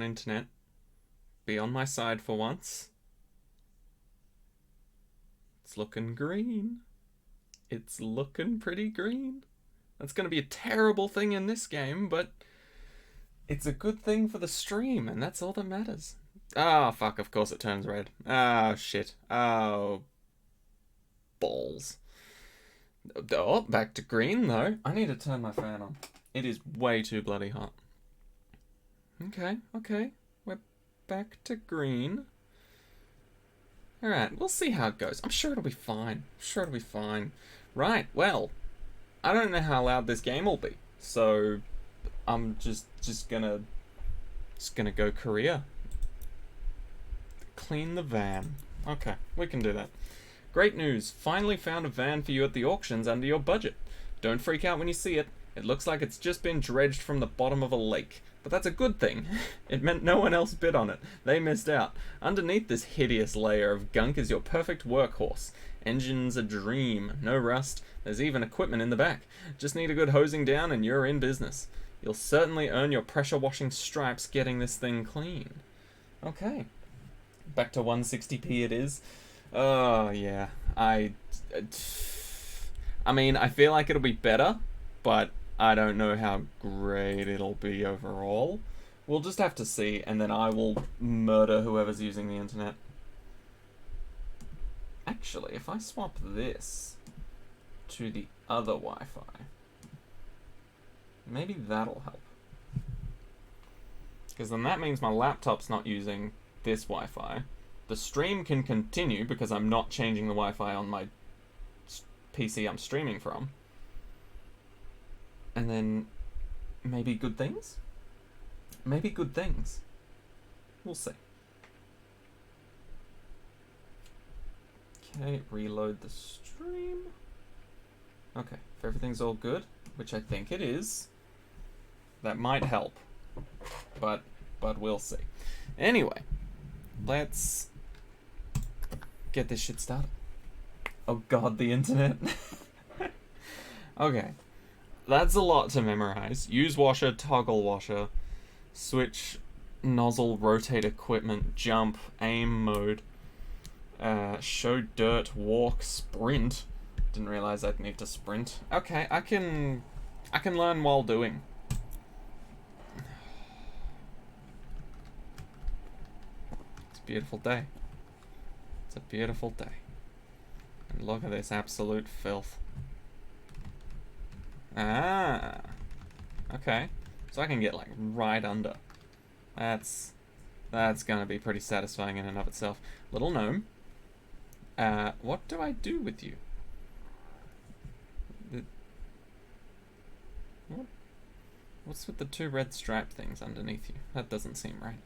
internet. Be on my side for once. It's looking green. It's looking pretty green. That's going to be a terrible thing in this game, but it's a good thing for the stream, and that's all that matters. Ah, fuck, of course it turns red. Ah, shit. Oh, balls. Oh, back to green, though. I need to turn my fan on. It is way too bloody hot. Okay. We're back to green. Alright, we'll see how it goes. I'm sure it'll be fine. Right, well, I don't know how loud this game will be, so I'm just gonna go Korea. Clean the van. Okay, we can do that. Great news. Finally found a van for you at the auctions under your budget. Don't freak out when you see it. It looks like it's just been dredged from the bottom of a lake. But that's a good thing. It meant no one else bid on it. They missed out. Underneath this hideous layer of gunk is your perfect workhorse. Engine's a dream. No rust. There's even equipment in the back. Just need a good hosing down and you're in business. You'll certainly earn your pressure washing stripes getting this thing clean. Okay. Back to 160p it is. Oh, yeah. I mean, I feel like it'll be better, but I don't know how great it'll be overall. We'll just have to see, and then I will murder whoever's using the internet. Actually, if I swap this to the other Wi-Fi, maybe that'll help. Because then that means my laptop's not using this Wi-Fi. The stream can continue because I'm not changing the Wi-Fi on my PC I'm streaming from. And then maybe good things? Maybe good things. We'll see. Okay, reload the stream. Okay, if everything's all good, which I think it is, that might help. But we'll see. Anyway, let's get this shit started. Oh god, the internet. Okay. That's a lot to memorize. Use washer, toggle washer, switch, nozzle, rotate equipment, jump, aim mode, show dirt, walk, sprint. Didn't realize I'd need to sprint. Okay, I can learn while doing. It's a beautiful day. It's a beautiful day. And look at this absolute filth. Ah, okay. So I can get like right under. That's gonna be pretty satisfying in and of itself. Little gnome. What do I do with you? What's with the two red stripe things underneath you? That doesn't seem right.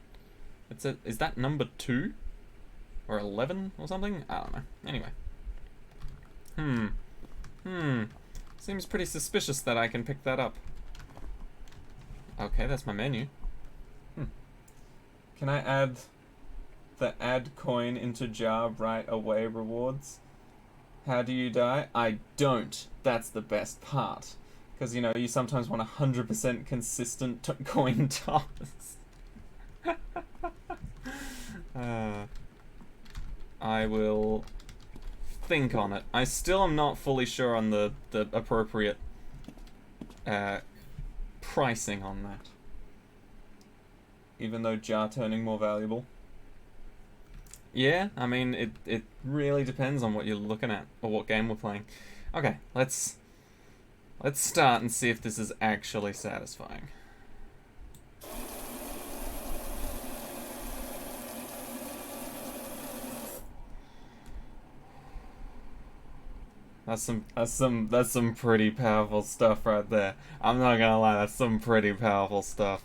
Is that number 2? Or 11 or something? I don't know. Anyway. Seems pretty suspicious that I can pick that up. Okay, that's my menu. Can I add the add coin into jar right away rewards? How do you die? I don't. That's the best part. Because, you know, you sometimes want 100% consistent coin toss. I will think on it. I still am not fully sure on the appropriate pricing on that. Even though jar turning more valuable. Yeah, I mean, it really depends on what you're looking at, or what game we're playing. Okay, let's start and see if this is actually satisfying. That's some pretty powerful stuff right there. I'm not gonna lie, that's some pretty powerful stuff.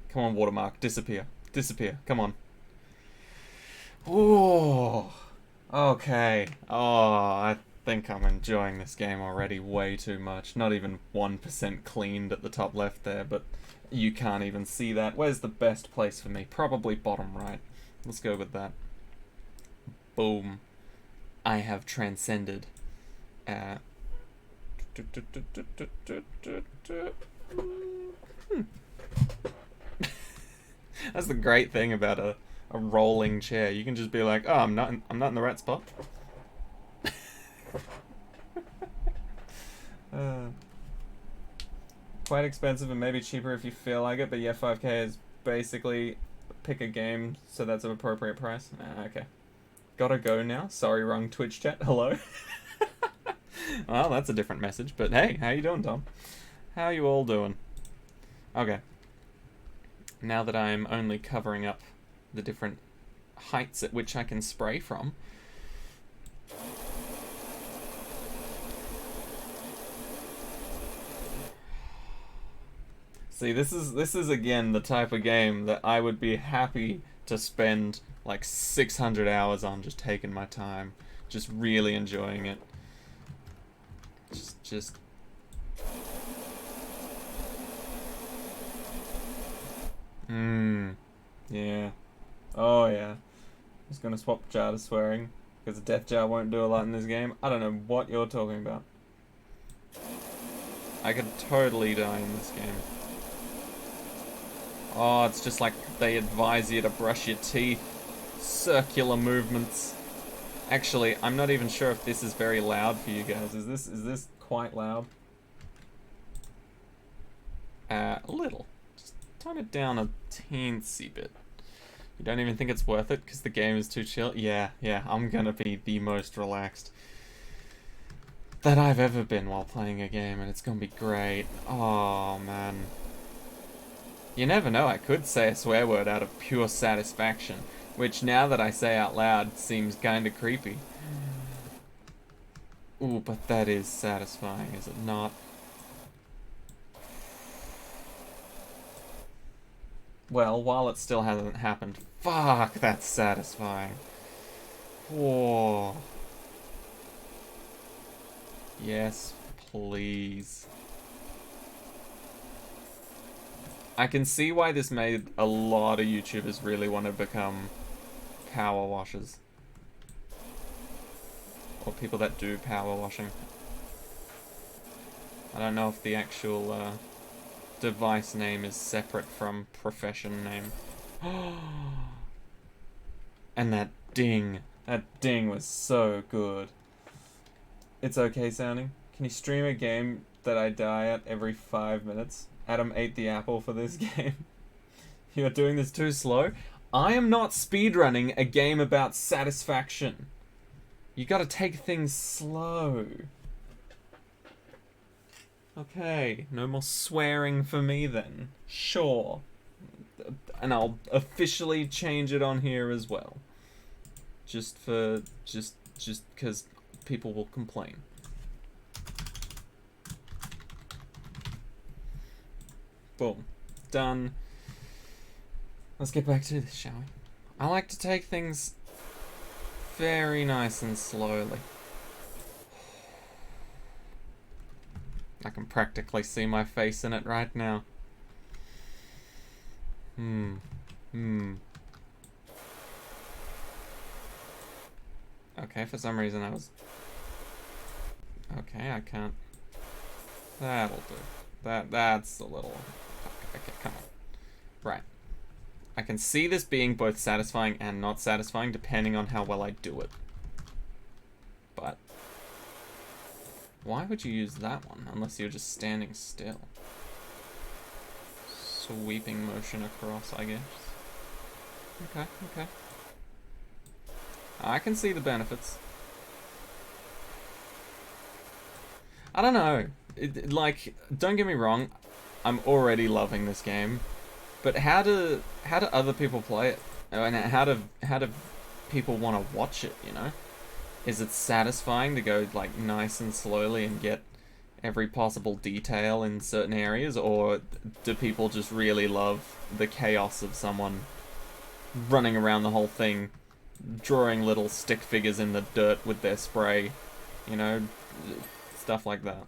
Come on, watermark, disappear. Disappear, come on. Ooh. Okay. Oh, I think I'm enjoying this game already way too much. Not even 1% cleaned at the top left there, but you can't even see that. Where's the best place for me? Probably bottom right. Let's go with that. Boom. I have transcended. That's the great thing about a rolling chair. You can just be like, oh, I'm not in the right spot. Quite expensive and maybe cheaper if you feel like it, but yeah, 5K is basically pick a game, so that's an appropriate price. Okay. Gotta go now. Sorry, wrong Twitch chat. Hello. Well, that's a different message, but hey, how you doing, Tom? How you all doing? Okay. Now that I'm only covering up the different heights at which I can spray from. See, this is again the type of game that I would be happy to spend like 600 hours on, just taking my time, just really enjoying it. Just yeah. Oh yeah. Just gonna swap jar to swearing, because the death jar won't do a lot in this game. I don't know what you're talking about. I could totally die in this game. Oh, it's just like they advise you to brush your teeth. Circular movements. Actually, I'm not even sure if this is very loud for you guys. Is this quite loud? A little. Just tone it down a teensy bit. You don't even think it's worth it because the game is too chill? Yeah, I'm gonna be the most relaxed that I've ever been while playing a game, and it's gonna be great. Oh, man. You never know, I could say a swear word out of pure satisfaction, which now that I say out loud seems kinda creepy. Ooh, but that is satisfying, is it not? Well, while it still hasn't happened, fuck, that's satisfying. Whoa. Yes, please. I can see why this made a lot of YouTubers really want to become power washers. Or people that do power washing. I don't know if the actual device name is separate from profession name. And that ding. That ding was so good. It's okay sounding. Can you stream a game that I die at every 5 minutes? Adam ate the apple for this game. You're doing this too slow? I am not speedrunning a game about satisfaction. You gotta take things slow. Okay, no more swearing for me then. Sure. And I'll officially change it on here as well. Just because people will complain. Boom. Done. Let's get back to this, shall we? I like to take things very nice and slowly. I can practically see my face in it right now. Okay, for some reason I was... Okay, I can't... That'll do. That's a little... Okay, come on. Right. I can see this being both satisfying and not satisfying depending on how well I do it. But... why would you use that one unless you're just standing still? Sweeping motion across, I guess. Okay. I can see the benefits. I don't know. Like, don't get me wrong, I'm already loving this game, but how do other people play it? And how do people want to watch it, you know? Is it satisfying to go like nice and slowly and get every possible detail in certain areas, or do people just really love the chaos of someone running around the whole thing, drawing little stick figures in the dirt with their spray, you know, stuff like that?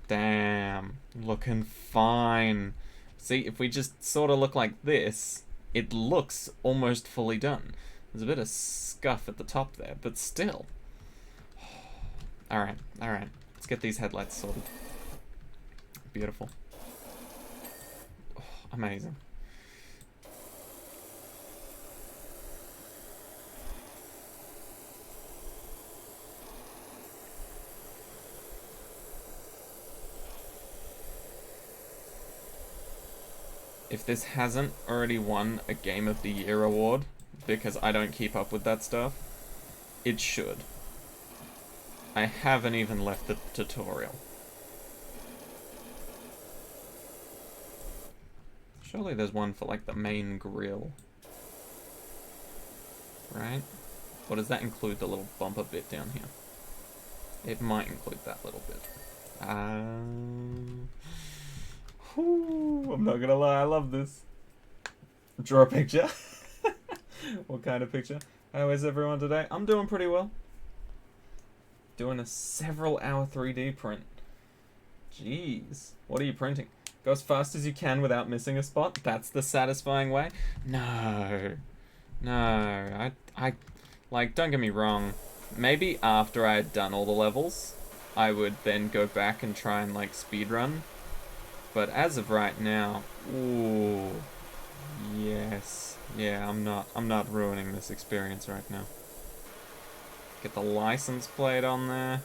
Damn, looking fine. See, if we just sort of look like this, it looks almost fully done. There's a bit of scuff at the top there, but still. Alright, alright. Let's get these headlights sorted. Beautiful. Oh, amazing. If this hasn't already won a Game of the Year award, because I don't keep up with that stuff, it should. I haven't even left the tutorial. Surely there's one for, like, the main grill. Right? Or does that include the little bumper bit down here? It might include that little bit. I'm not gonna lie, I love this. Draw a picture. What kind of picture? How is everyone today? I'm doing pretty well. Doing a several hour 3D print. Jeez. What are you printing? Go as fast as you can without missing a spot? That's the satisfying way? No. No. I like, don't get me wrong. Maybe after I had done all the levels, I would then go back and try and, like, speedrun. But as of right now, ooh, yes. Yeah, I'm not ruining this experience right now. Get the license plate on there.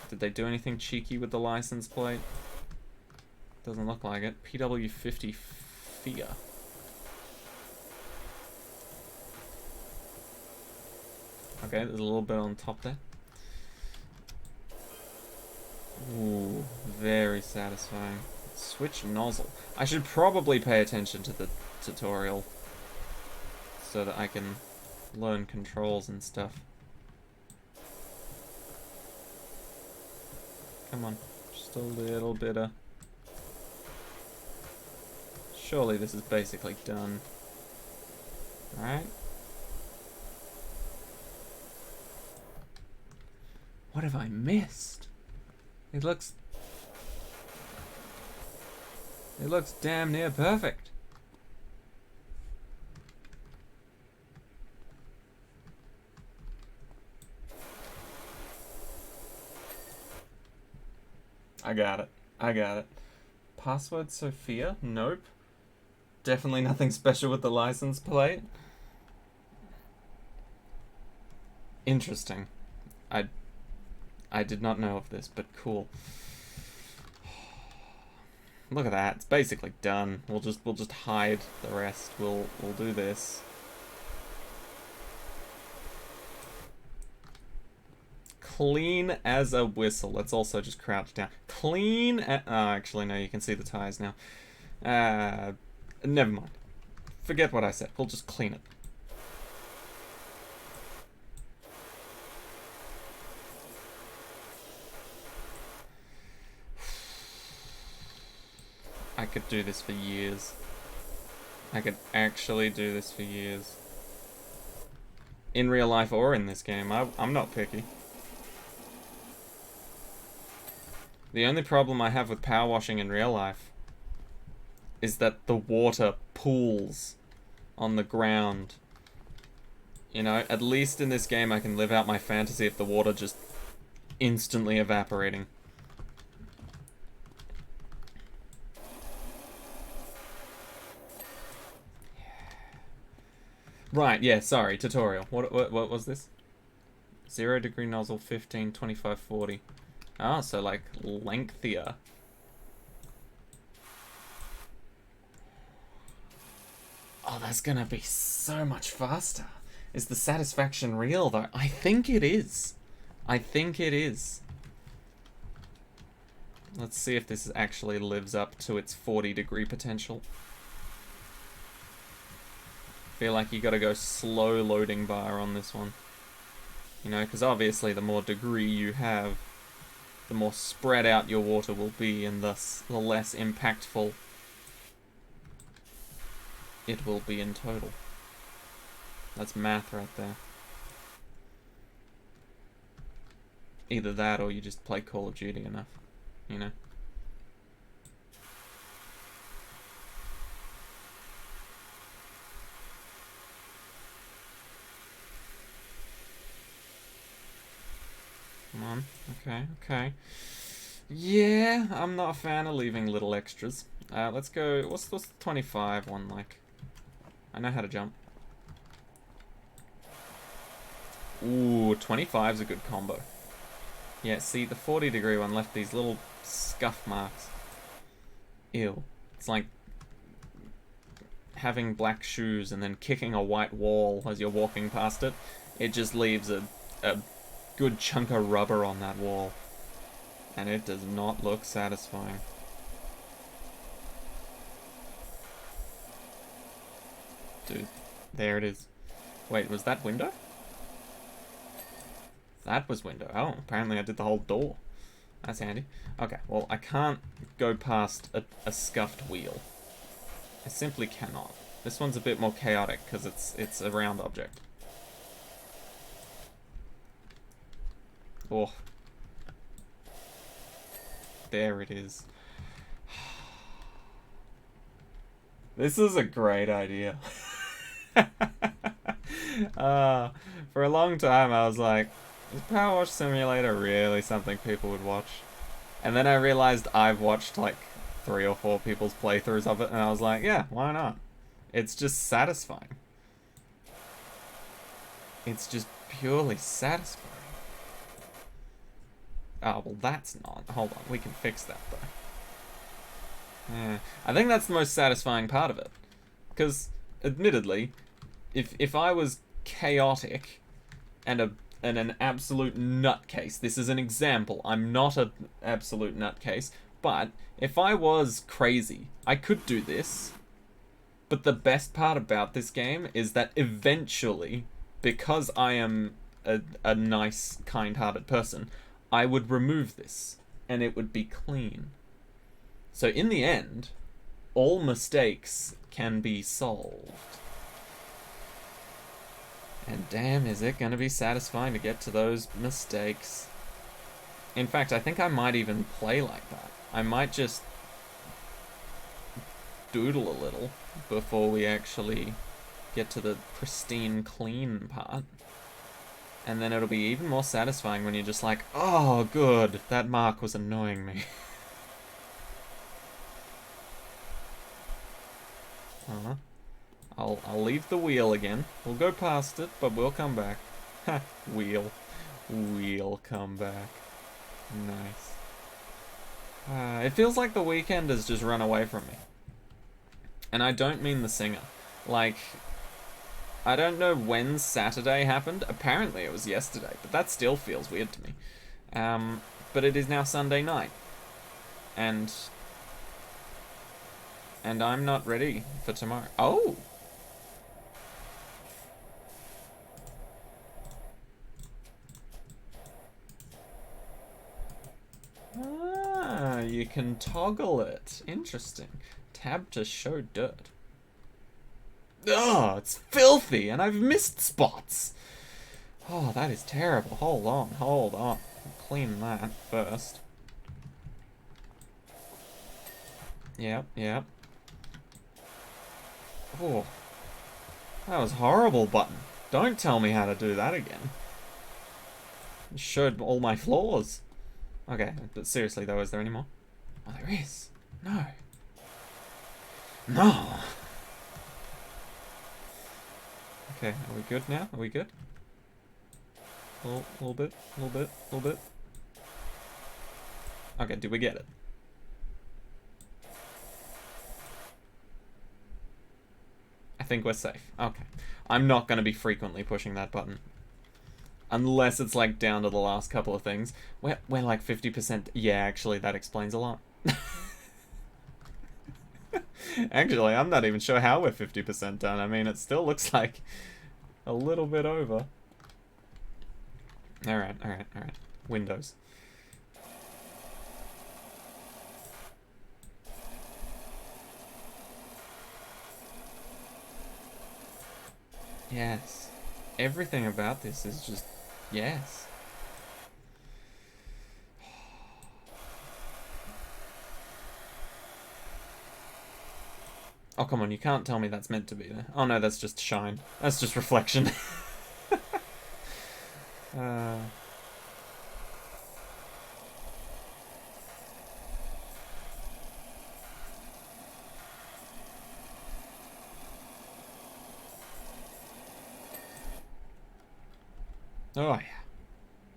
Did they do anything cheeky with the license plate? Doesn't look like it. PW50 FIA. Okay, there's a little bit on top there. Ooh, very satisfying. Switch nozzle. I should probably pay attention to the tutorial so that I can learn controls and stuff. Come on, just a little bit of... Surely this is basically done. Alright. What have I missed? It looks damn near perfect. I got it. I got it. Password Sophia? Nope. Definitely nothing special with the license plate. Interesting. I did not know of this, but cool. Look at that. It's basically done. We'll just hide the rest. We'll do this. Clean as a whistle. Let's also just crouch down. Clean oh, actually, no, you can see the tires now. Never mind. Forget what I said. We'll just clean it. I could do this for years. I could actually do this for years. In real life or in this game. I'm not picky. The only problem I have with power washing in real life is that the water pools on the ground. You know, at least in this game I can live out my fantasy of the water just instantly evaporating. Right, yeah, sorry, tutorial. What was this? 0 degree nozzle, 15, 25, 40. Ah, so like lengthier. Oh, that's gonna be so much faster. Is the satisfaction real though? I think it is. I think it is. Let's see if this actually lives up to its 40-degree potential. Feel like you gotta go slow loading bar on this one. You know, because obviously the more degree you have, the more spread out your water will be, and thus the less impactful it will be in total. That's math right there. Either that or you just play Call of Duty enough, you know? on. Okay, okay. Yeah, I'm not a fan of leaving little extras. Let's go... What's the 25 one like? I know how to jump. Ooh, 25's a good combo. Yeah, see, the 40-degree one left these little scuff marks. Ew. It's like having black shoes and then kicking a white wall as you're walking past it. It just leaves a good chunk of rubber on that wall. And it does not look satisfying. Dude, there it is. Wait, was that window? That was window. Oh, apparently I did the whole door. That's handy. Okay, well, I can't go past a scuffed wheel. I simply cannot. This one's a bit more chaotic because it's a round object. Oh. There it is. This is a great idea. For a long time I was like, is Powerwash Simulator really something people would watch? And then I realized I've watched like 3 or 4 people's playthroughs of it, and I was like, yeah, why not? It's just satisfying. It's just purely satisfying. Oh, well that's not. Hold on, we can fix that though. Yeah, I think that's the most satisfying part of it. Because, admittedly, if I was chaotic and an absolute nutcase, this is an example, I'm not an absolute nutcase, but if I was crazy, I could do this. But the best part about this game is that eventually, because I am a nice, kind-hearted person, I would remove this, and it would be clean. So in the end, all mistakes can be solved. And damn, is it gonna be satisfying to get to those mistakes. In fact, I think I might even play like that. I might just doodle a little before we actually get to the pristine, clean part. And then it'll be even more satisfying when you're just like, oh, good, that mark was annoying me. I'll leave the wheel again. We'll go past it, but we'll come back. Ha, wheel. We'll come back. Nice. It feels like the weekend has just run away from me. And I don't mean the singer. Like, I don't know when Saturday happened. Apparently it was yesterday, but that still feels weird to me. But it is now Sunday night. And I'm not ready for tomorrow. Oh! Ah, you can toggle it. Interesting. Tab to show dirt. Oh, it's filthy, and I've missed spots. Oh, that is terrible. Hold on, hold on. I'll clean that first. Yep, yep. Oh, that was horrible, button. Don't tell me how to do that again. It showed all my flaws. Okay, but seriously though, is there any more? Oh, there is. No. No. Okay, are we good now? Are we good? Little bit, little bit, little bit. Okay, did we get it? I think we're safe. Okay. I'm not going to be frequently pushing that button. Unless it's like down to the last couple of things. We're like 50%. Yeah, actually, that explains a lot. Actually, I'm not even sure how we're 50% done. I mean, it still looks like a little bit over. Alright, alright, alright. Windows. Yes. Everything about this is just... yes. Oh, come on, you can't tell me that's meant to be there. Oh no, that's just shine. That's just reflection. Oh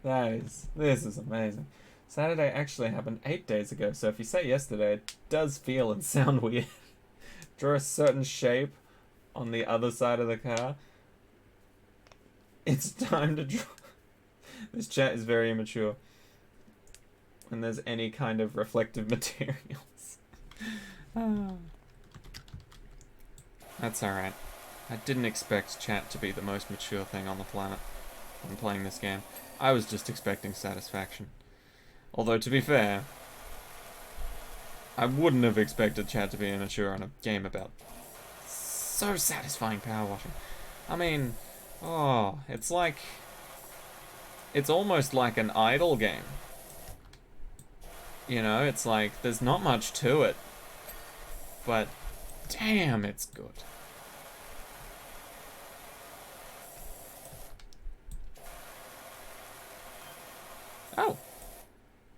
yeah. This is amazing. Saturday actually happened 8 days ago, so if you say yesterday, it does feel and sound weird. Draw a certain shape on the other side of the car. It's time to draw. This chat is very immature. When there's any kind of reflective materials. That's alright. I didn't expect chat to be the most mature thing on the planet when playing this game. I was just expecting satisfaction. Although, to be fair, I wouldn't have expected chat to be immature on a game about so satisfying power washing. I mean, oh, it's like... It's almost like an idle game. You know, it's like, there's not much to it. But, damn, it's good. Oh.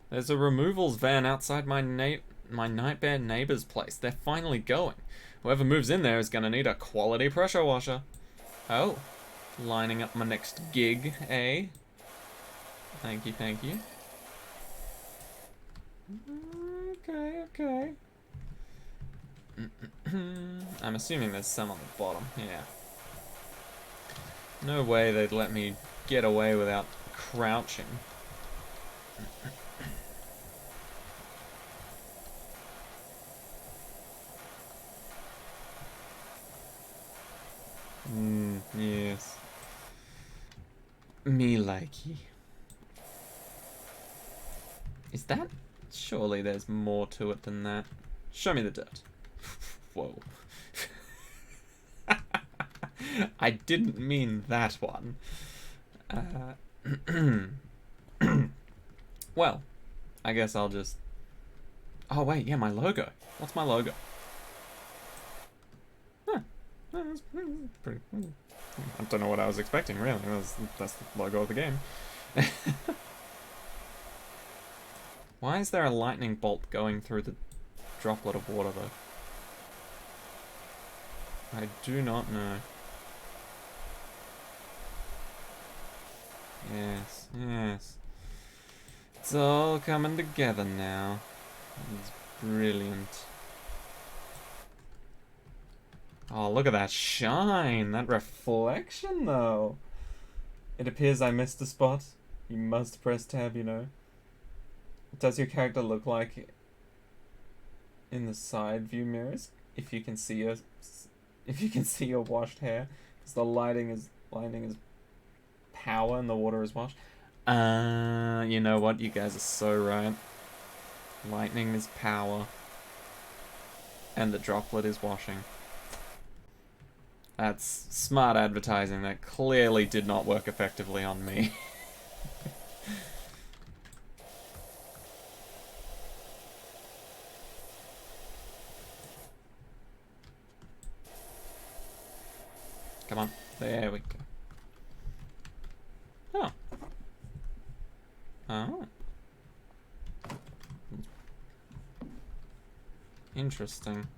There's a removals van outside my nightmare neighbor's place. They're finally going. Whoever moves in there is gonna need a quality pressure washer. Oh. Lining up my next gig, eh? Thank you, thank you. Okay. I'm assuming there's some on the bottom, yeah. No way they'd let me get away without crouching. Yes. Me likey. Is that? Surely there's more to it than that. Show me the dirt. Whoa. I didn't mean that one. Well, I guess I'll just... Oh wait, yeah, my logo. What's my logo? Huh. That's pretty... I don't know what I was expecting, really. That's the logo of the game. Why is there a lightning bolt going through the droplet of water, though? I do not know. Yes. It's all coming together now. It's brilliant. Oh, look at that shine! That reflection, though! It appears I missed a spot. You must press tab, you know. What does your character look like in the side view mirrors? If you can see your washed hair, because the lightning is power and the water is washed. You know what? You guys are so right. Lightning is power, and the droplet is washing. That's smart advertising that clearly did not work effectively on me. Come on. There we go. Oh. Oh. Interesting.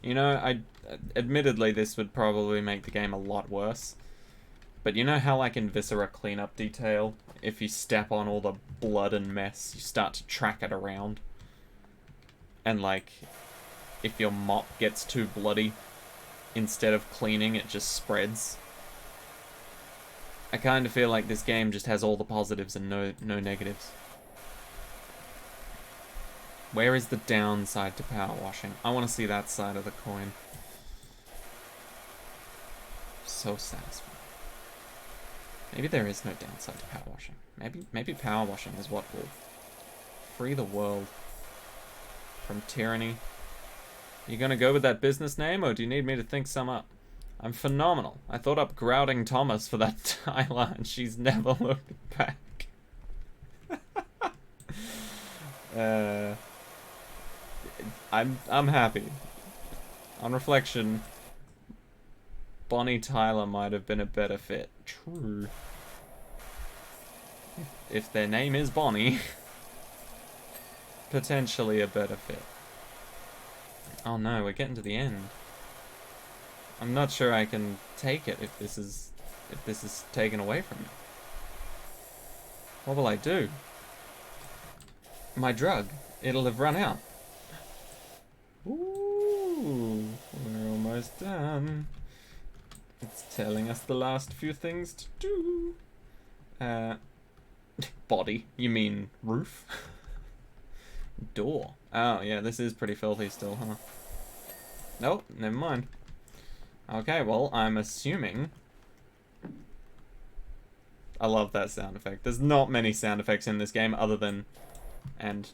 You know, admittedly this would probably make the game a lot worse. But you know how, like, in Viscera cleanup detail, if you step on all the blood and mess, you start to track it around? And, like, if your mop gets too bloody, instead of cleaning, it just spreads. I kind of feel like this game just has all the positives and no negatives. Where is the downside to power washing? I want to see that side of the coin. So satisfying. Maybe there is no downside to power washing. Maybe power washing is what will free the world from tyranny. You gonna go with that business name, or do you need me to think some up? I'm phenomenal. I thought up Grouting Thomas for that Tyler, and she's never looked back. I'm happy. On reflection, Bonnie Tyler might have been a better fit. True. If their name is Bonnie, potentially a better fit. Oh no, we're getting to the end. I'm not sure I can take it if this is taken away from me. What will I do? My drug. It'll have run out. Ooh, we're almost done. It's telling us the last few things to do. Body. You mean roof? Door. Oh, yeah, this is pretty filthy still, huh? Nope, never mind. Okay, well, I'm assuming... I love that sound effect. There's not many sound effects in this game other than... and...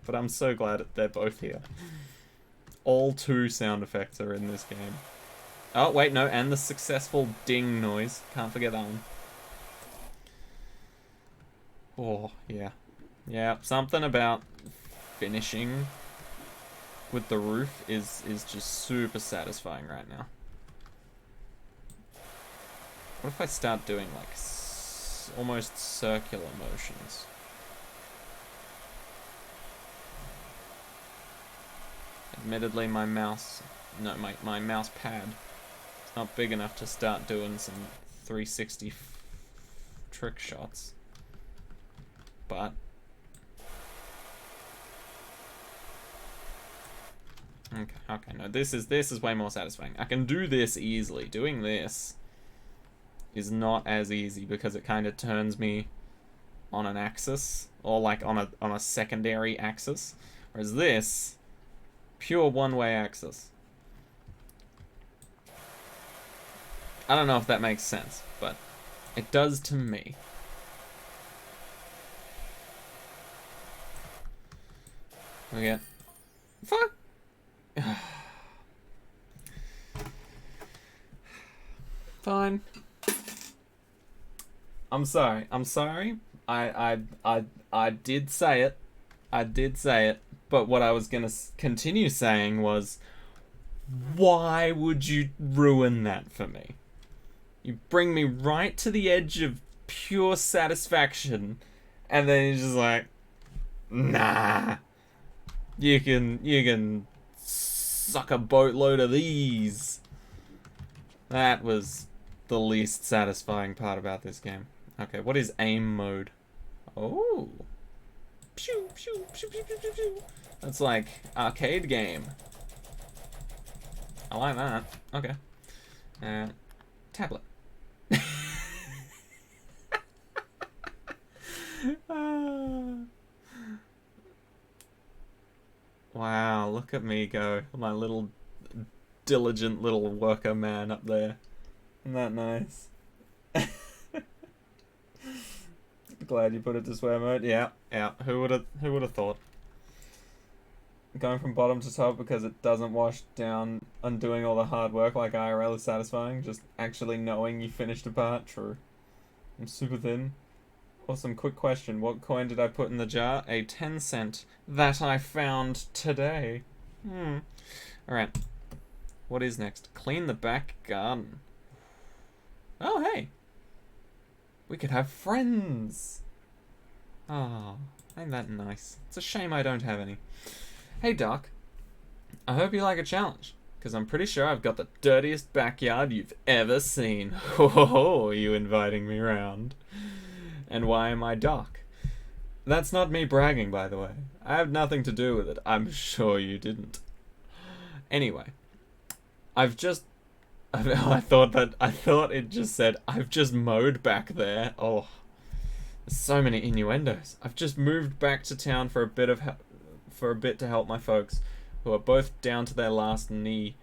but I'm so glad that they're both here. All 2 sound effects are in this game. Oh, wait, no, and the successful ding noise. Can't forget that one. Oh, yeah. Yeah, something about finishing with the roof is just super satisfying right now. What if I start doing, like, almost circular motions? Admittedly, my mouse... no, my mouse pad is not big enough to start doing some 360 trick shots. But... Okay, no, this is way more satisfying. I can do this easily. Doing this is not as easy because it kind of turns me on an axis, or like on a secondary axis, whereas this, pure one-way axis. I don't know if that makes sense, but it does to me. We get... fuck! Fine. I'm sorry. I did say it. But what I was gonna continue saying was, why would you ruin that for me? You bring me right to the edge of pure satisfaction, and then you're just like, nah. You can suck a boatload of these. That was the least satisfying part about this game. Okay, what is aim mode? Oh. Pew, pew, pew, pew, pew, pew, pew. That's like arcade game. I like that. Okay. Tablet. Wow, look at me go. My little diligent little worker man up there. Isn't that nice? Glad you put it to swear mode. Yeah. Who would have thought? Going from bottom to top because it doesn't wash down undoing all the hard work like IRL is satisfying. Just actually knowing you finished a part. True. I'm super thin. Awesome. Quick question. What coin did I put in the jar? A 10-cent that I found today. Alright. What is next? Clean the back garden. Oh, hey. We could have friends. Oh, ain't that nice? It's a shame I don't have any. Hey, Doc. I hope you like a challenge, because I'm pretty sure I've got the dirtiest backyard you've ever seen. Oh, you inviting me round. And why am I Doc? That's not me bragging, by the way. I have nothing to do with it. I'm sure you didn't. Anyway, I thought it just said, I've just mowed back there. Oh, there's so many innuendos. I've just moved back to town for a bit to help my folks, who are both down to their last knee.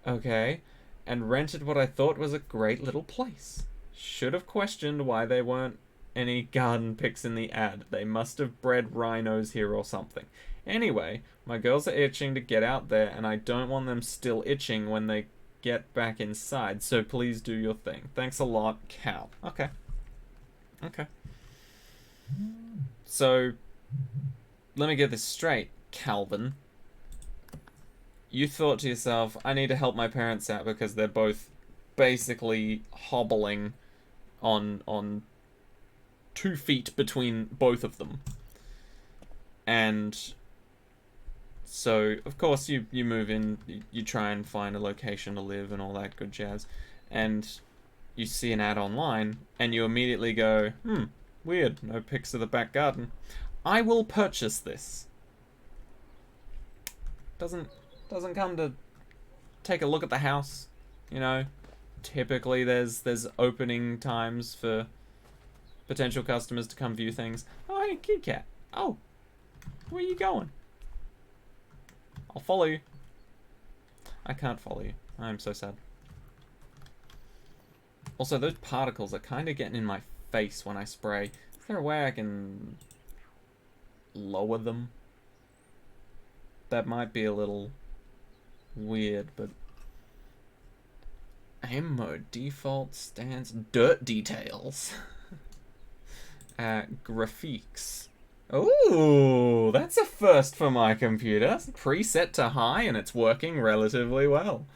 Okay, and rented what I thought was a great little place. Should have questioned why there weren't any garden pics in the ad. They must have bred rhinos here or something. Anyway, my girls are itching to get out there, and I don't want them still itching when they get back inside, so please do your thing. Thanks a lot, Cal. Okay. So, let me get this straight, Calvin. You thought to yourself, I need to help my parents out because they're both basically hobbling on 2 feet between both of them. And So, of course, you move in, you try and find a location to live and all that good jazz. And you see an ad online, and you immediately go, weird, no pics of the back garden. I will purchase this. Doesn't come to take a look at the house, you know. Typically there's opening times for potential customers to come view things. Oh, hey, Kit Kat. Oh, where are you going? I'll follow you. I can't follow you. I'm so sad. Also, those particles are kind of getting in my face when I spray. Is there a way I can lower them? That might be a little weird, but... Aim mode, default, stance, dirt details. Graphics. Ooh, that's a first for my computer. Preset to high and it's working relatively well.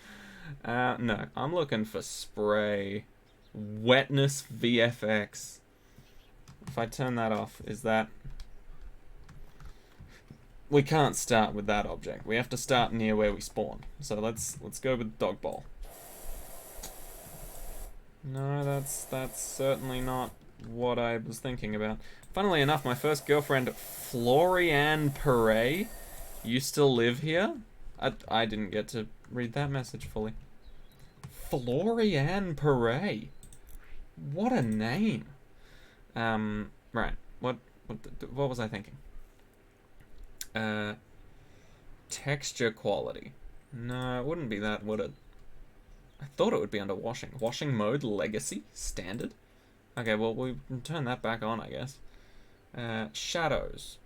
No, I'm looking for spray. Wetness VFX. If I turn that off, is that... We can't start with that object. We have to start near where we spawn. So let's go with dog bowl. No, that's certainly not what I was thinking about. Funnily enough, my first girlfriend, Florianne Perret, used to live here. I didn't get to read that message fully. Florianne Perret. What a name. Right. What was I thinking? Texture quality. No, it wouldn't be that, would it? I thought it would be under washing. Washing mode, legacy, standard. Okay, well, we can turn that back on, I guess. Shadows.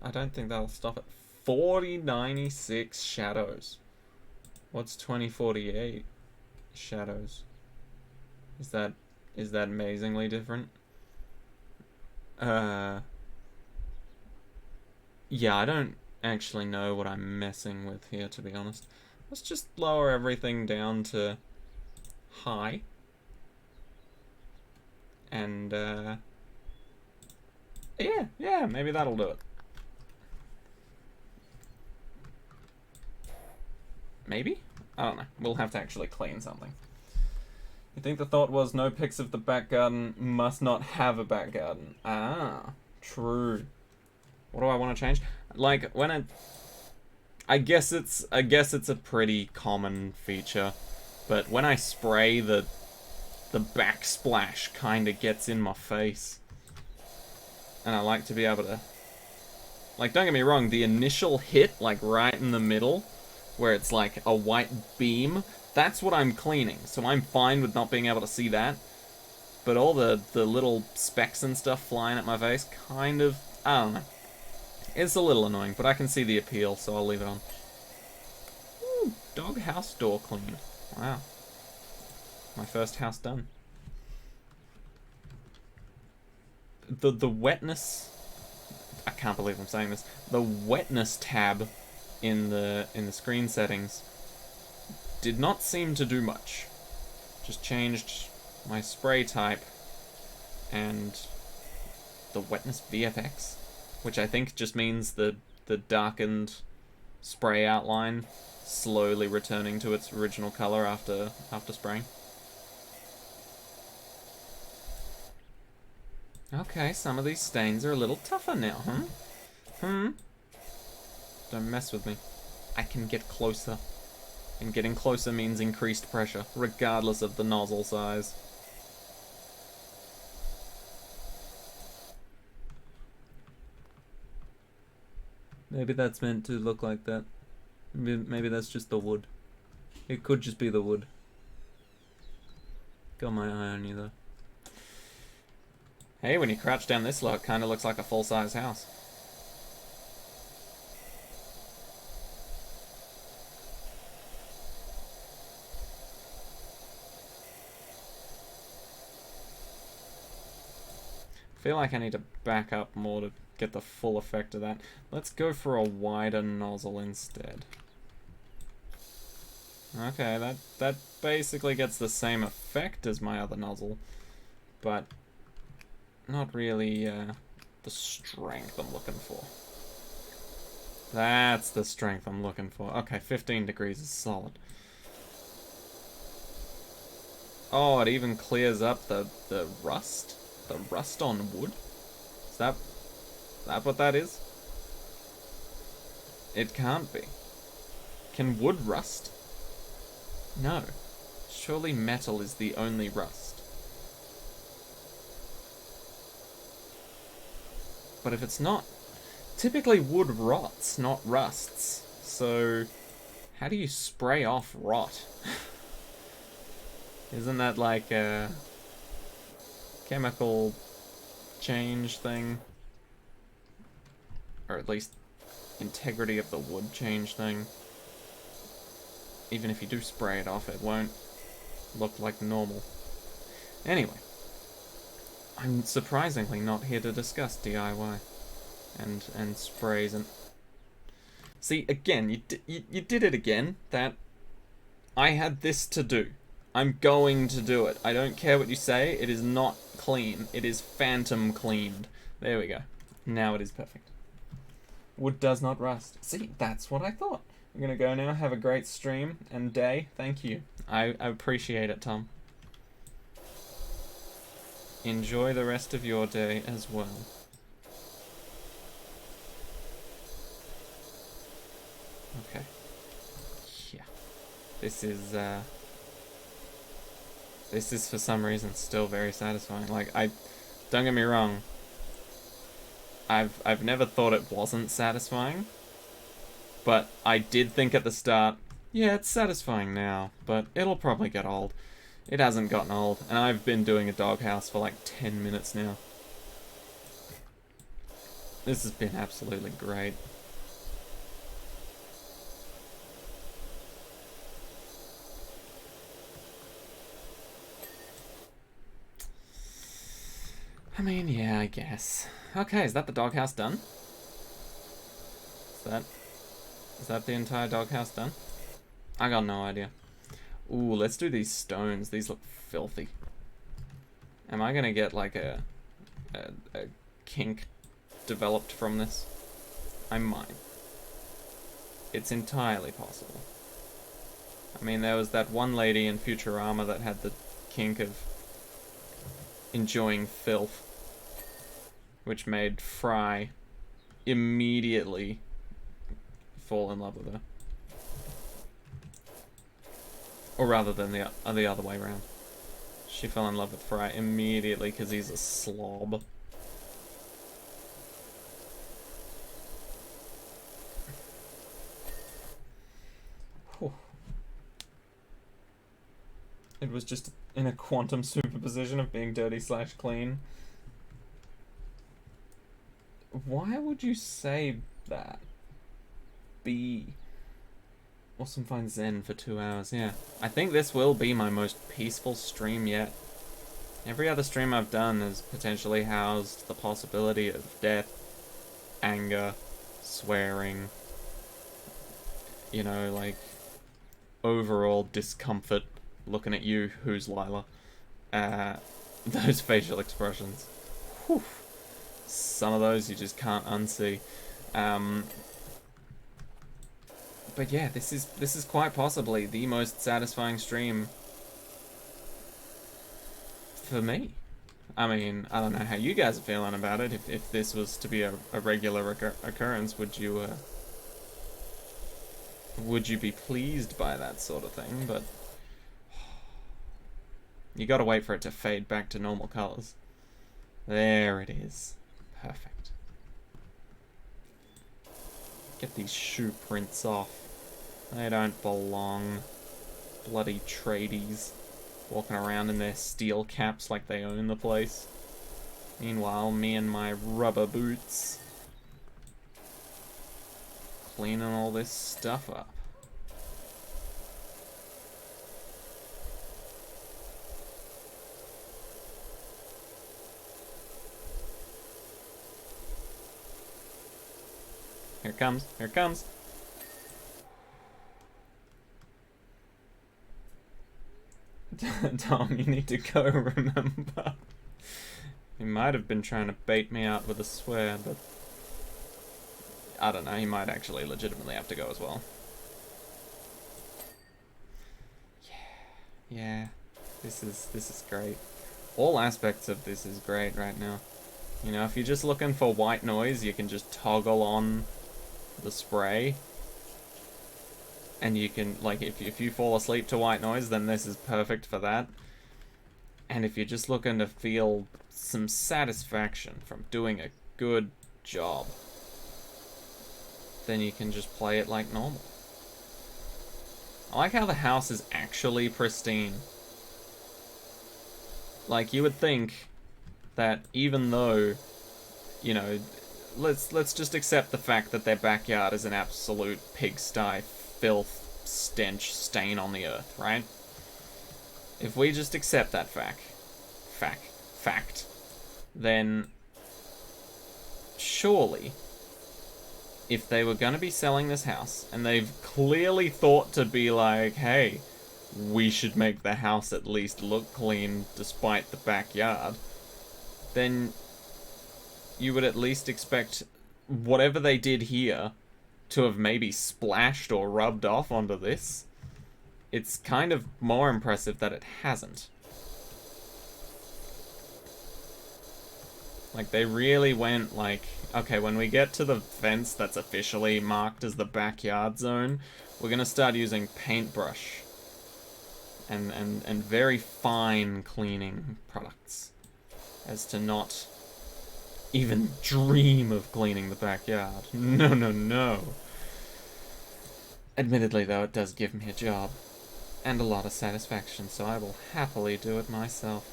I don't think that'll stop it. 4096 shadows. What's 2048 shadows? Is that amazingly different? Yeah, I don't actually know what I'm messing with here, to be honest. Let's just lower everything down to high. And, yeah, maybe that'll do it. Maybe? I don't know. We'll have to actually clean something. You think the thought was no pics of the back garden, must not have a back garden. Ah, true. What do I want to change? Like, when I guess it's a pretty common feature, but when I spray, the backsplash kind of gets in my face. And I like to be able to... Like, don't get me wrong, the initial hit, like right in the middle, where it's like a white beam, that's what I'm cleaning. So I'm fine with not being able to see that. But all the little specks and stuff flying at my face, kind of... I don't know. It's a little annoying, but I can see the appeal, so I'll leave it on. Ooh, dog house door clean. Wow. My first house done. The wetness... I can't believe I'm saying this. The wetness tab in the screen settings did not seem to do much. Just changed my spray type and the wetness VFX, which I think just means the darkened spray outline slowly returning to its original color after spraying. Okay, some of these stains are a little tougher now, huh? Don't mess with me. I can get closer. And getting closer means increased pressure, regardless of the nozzle size. Maybe that's meant to look like that. Maybe that's just the wood. It could just be the wood. Got my eye on you, though. Hey, when you crouch down this low, it kind of looks like a full-size house. I feel like I need to back up more to get the full effect of that. Let's go for a wider nozzle instead. Okay, that basically gets the same effect as my other nozzle, but not really the strength I'm looking for. That's the strength I'm looking for. Okay, 15 degrees is solid. Oh, it even clears up the rust? The rust on wood? Is that what that is? It can't be. Can wood rust? No. Surely metal is the only rust. But if it's not... Typically wood rots, not rusts. So, how do you spray off rot? Isn't that like a chemical change thing? Or at least integrity of the wood change thing. Even if you do spray it off, it won't look like normal. Anyway, I'm surprisingly not here to discuss DIY and sprays and... See, again, you did it again. That I had this to do. I'm going to do it. I don't care what you say. It is not clean. It is phantom cleaned. There we go. Now it is perfect. Wood does not rust. See, that's what I thought. I'm gonna go now. Have a great stream and day. Thank you. I appreciate it, Tom. Enjoy the rest of your day as well. Okay. Yeah. This is for some reason still very satisfying. Like, don't get me wrong. I've never thought it wasn't satisfying. But I did think at the start, yeah, it's satisfying now, but it'll probably get old. It hasn't gotten old, and I've been doing a doghouse for like 10 minutes now. This has been absolutely great. I mean, yeah, I guess. Okay, is that the doghouse done? Is that the entire doghouse done? I got no idea. Ooh, let's do these stones. These look filthy. Am I gonna get like a kink developed from this? I might. It's entirely possible. I mean, there was that one lady in Futurama that had the kink of enjoying filth, which made Fry immediately fall in love with her. Or rather than the other way around. She fell in love with Fry immediately because he's a slob. Whew. It was just in a quantum superposition of being dirty / clean. Why would you say that? Awesome Find Zen for 2 hours, yeah. I think this will be my most peaceful stream yet. Every other stream I've done has potentially housed the possibility of death, anger, swearing, you know, like, overall discomfort looking at you, who's Lila. Those facial expressions. Whew. Some of those you just can't unsee. But yeah, this is quite possibly the most satisfying stream for me. I mean, I don't know how you guys are feeling about it. If this was to be a regular occurrence, would you be pleased by that sort of thing? But you gotta wait for it to fade back to normal colors. There it is. Perfect. Get these shoe prints off. They don't belong. Bloody tradies. Walking around in their steel caps like they own the place. Meanwhile, me and my rubber boots. Cleaning all this stuff up. Here it comes. Here it comes. Tom, you need to go, remember. He might have been trying to bait me out with a swear, but I don't know, he might actually legitimately have to go as well. Yeah, this is great. All aspects of this is great right now. You know, if you're just looking for white noise, you can just toggle on the spray. And you can, like, if you fall asleep to white noise, then this is perfect for that. And if you're just looking to feel some satisfaction from doing a good job, then you can just play it like normal. I like how the house is actually pristine. Like, you would think that even though, you know, let's just accept the fact that their backyard is an absolute pigsty, filth, stench, stain on the earth, right? If we just accept that fact, then surely, if they were going to be selling this house, and they've clearly thought to be like, hey, we should make the house at least look clean despite the backyard, then you would at least expect whatever they did here to have maybe splashed or rubbed off onto this. It's kind of more impressive that it hasn't. Like, they really went like, okay, when we get to the fence that's officially marked as the backyard zone, we're gonna start using paintbrush and very fine cleaning products, as to not even dream of cleaning the backyard. No, no, no. Admittedly, though, it does give me a job and a lot of satisfaction, so I will happily do it myself.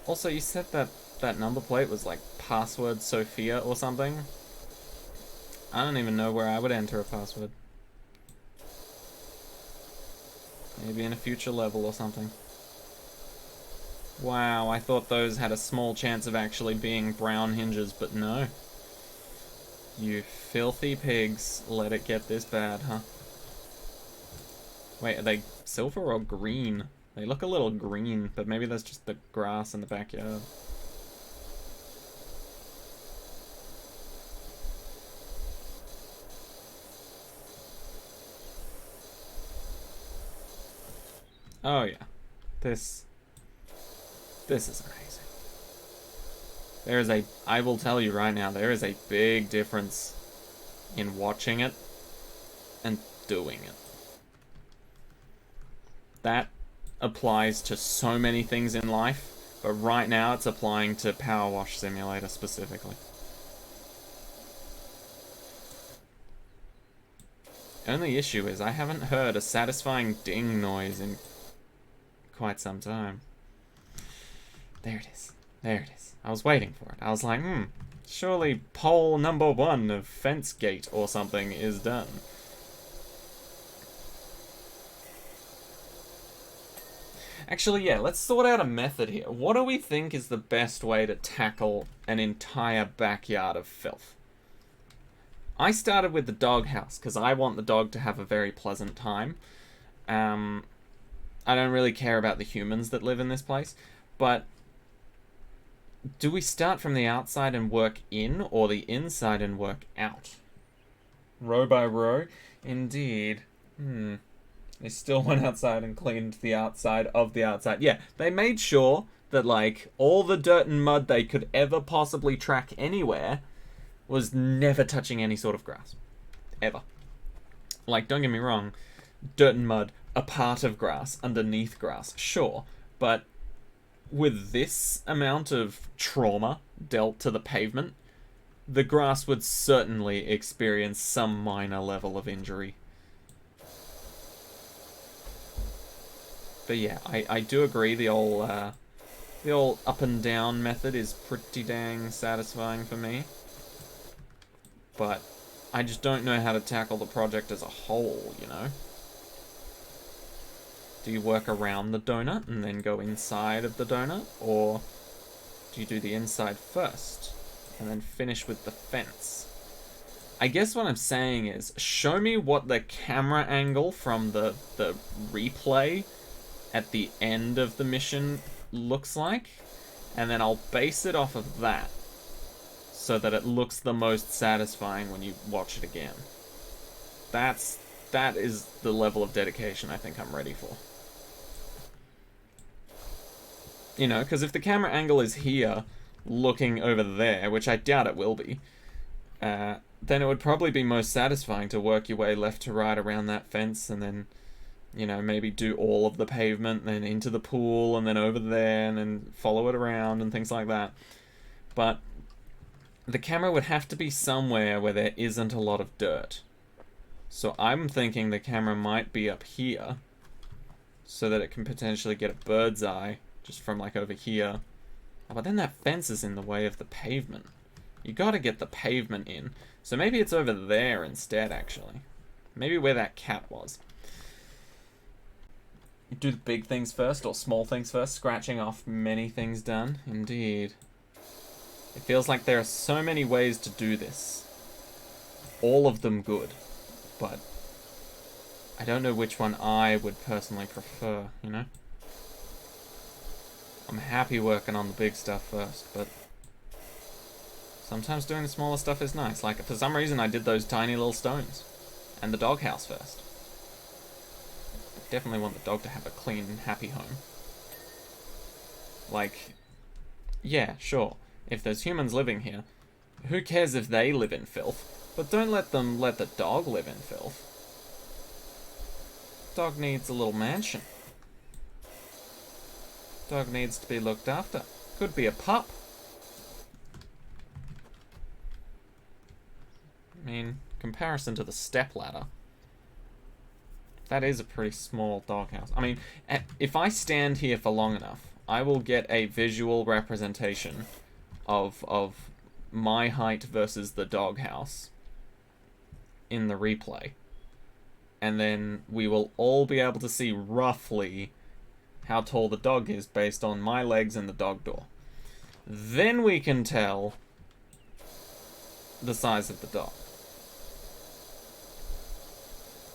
Also, you said that number plate was like password Sophia or something. I don't even know where I would enter a password. Maybe in a future level or something. Wow, I thought those had a small chance of actually being brown hinges, but no. You filthy pigs, let it get this bad, huh? Wait, are they silver or green? They look a little green, but maybe that's just the grass in the backyard. Oh yeah, this is amazing. There is I will tell you right now, there is a big difference in watching it and doing it. That applies to so many things in life, but right now it's applying to Powerwash Simulator specifically. Only issue is I haven't heard a satisfying ding noise in quite some time. There it is. There it is. I was waiting for it. I was like, surely pole number 1 of fence gate or something is done. Actually, yeah, let's sort out a method here. What do we think is the best way to tackle an entire backyard of filth? I started with the doghouse, because I want the dog to have a very pleasant time. I don't really care about the humans that live in this place, but do we start from the outside and work in, or the inside and work out? Row by row? Indeed. They still went outside and cleaned the outside of the outside. Yeah, they made sure that, like, all the dirt and mud they could ever possibly track anywhere was never touching any sort of grass. Ever. Like, don't get me wrong, dirt and mud, a part of grass, underneath grass, sure, but with this amount of trauma dealt to the pavement, the grass would certainly experience some minor level of injury. But yeah, I do agree the old up and down method is pretty dang satisfying for me. But I just don't know how to tackle the project as a whole, you know? Do you work around the donut and then go inside of the donut? Or do you do the inside first and then finish with the fence? I guess what I'm saying is, show me what the camera angle from the replay at the end of the mission looks like, and then I'll base it off of that. so that it looks the most satisfying when you watch it again. That is the level of dedication I think I'm ready for. You know, because if the camera angle is here, looking over there, which I doubt it will be, then it would probably be most satisfying to work your way left to right around that fence, and then, you know, maybe do all of the pavement, then into the pool, and then over there, and then follow it around, and things like that. But the camera would have to be somewhere where there isn't a lot of dirt. So I'm thinking the camera might be up here, so that it can potentially get a bird's eye just from like over here. Oh, but then that fence is in the way of the pavement. You gotta get the pavement in. So maybe it's over there instead, actually. Maybe where that cat was. You do the big things first, or small things first, scratching off many things done. Indeed. It feels like there are so many ways to do this. All of them good. But I don't know which one I would personally prefer, you know? I'm happy working on the big stuff first, but sometimes doing the smaller stuff is nice. Like, for some reason, I did those tiny little stones and the doghouse first. I definitely want the dog to have a clean and happy home. Like, yeah, sure. If there's humans living here, who cares if they live in filth? But don't let them let the dog live in filth. Dog needs a little mansion. Dog needs to be looked after. Could be a pup. I mean, comparison to the stepladder, that is a pretty small doghouse. I mean, if I stand here for long enough, I will get a visual representation of my height versus the doghouse in the replay. And then we will all be able to see roughly how tall the dog is based on my legs and the dog door. Then we can tell the size of the dog.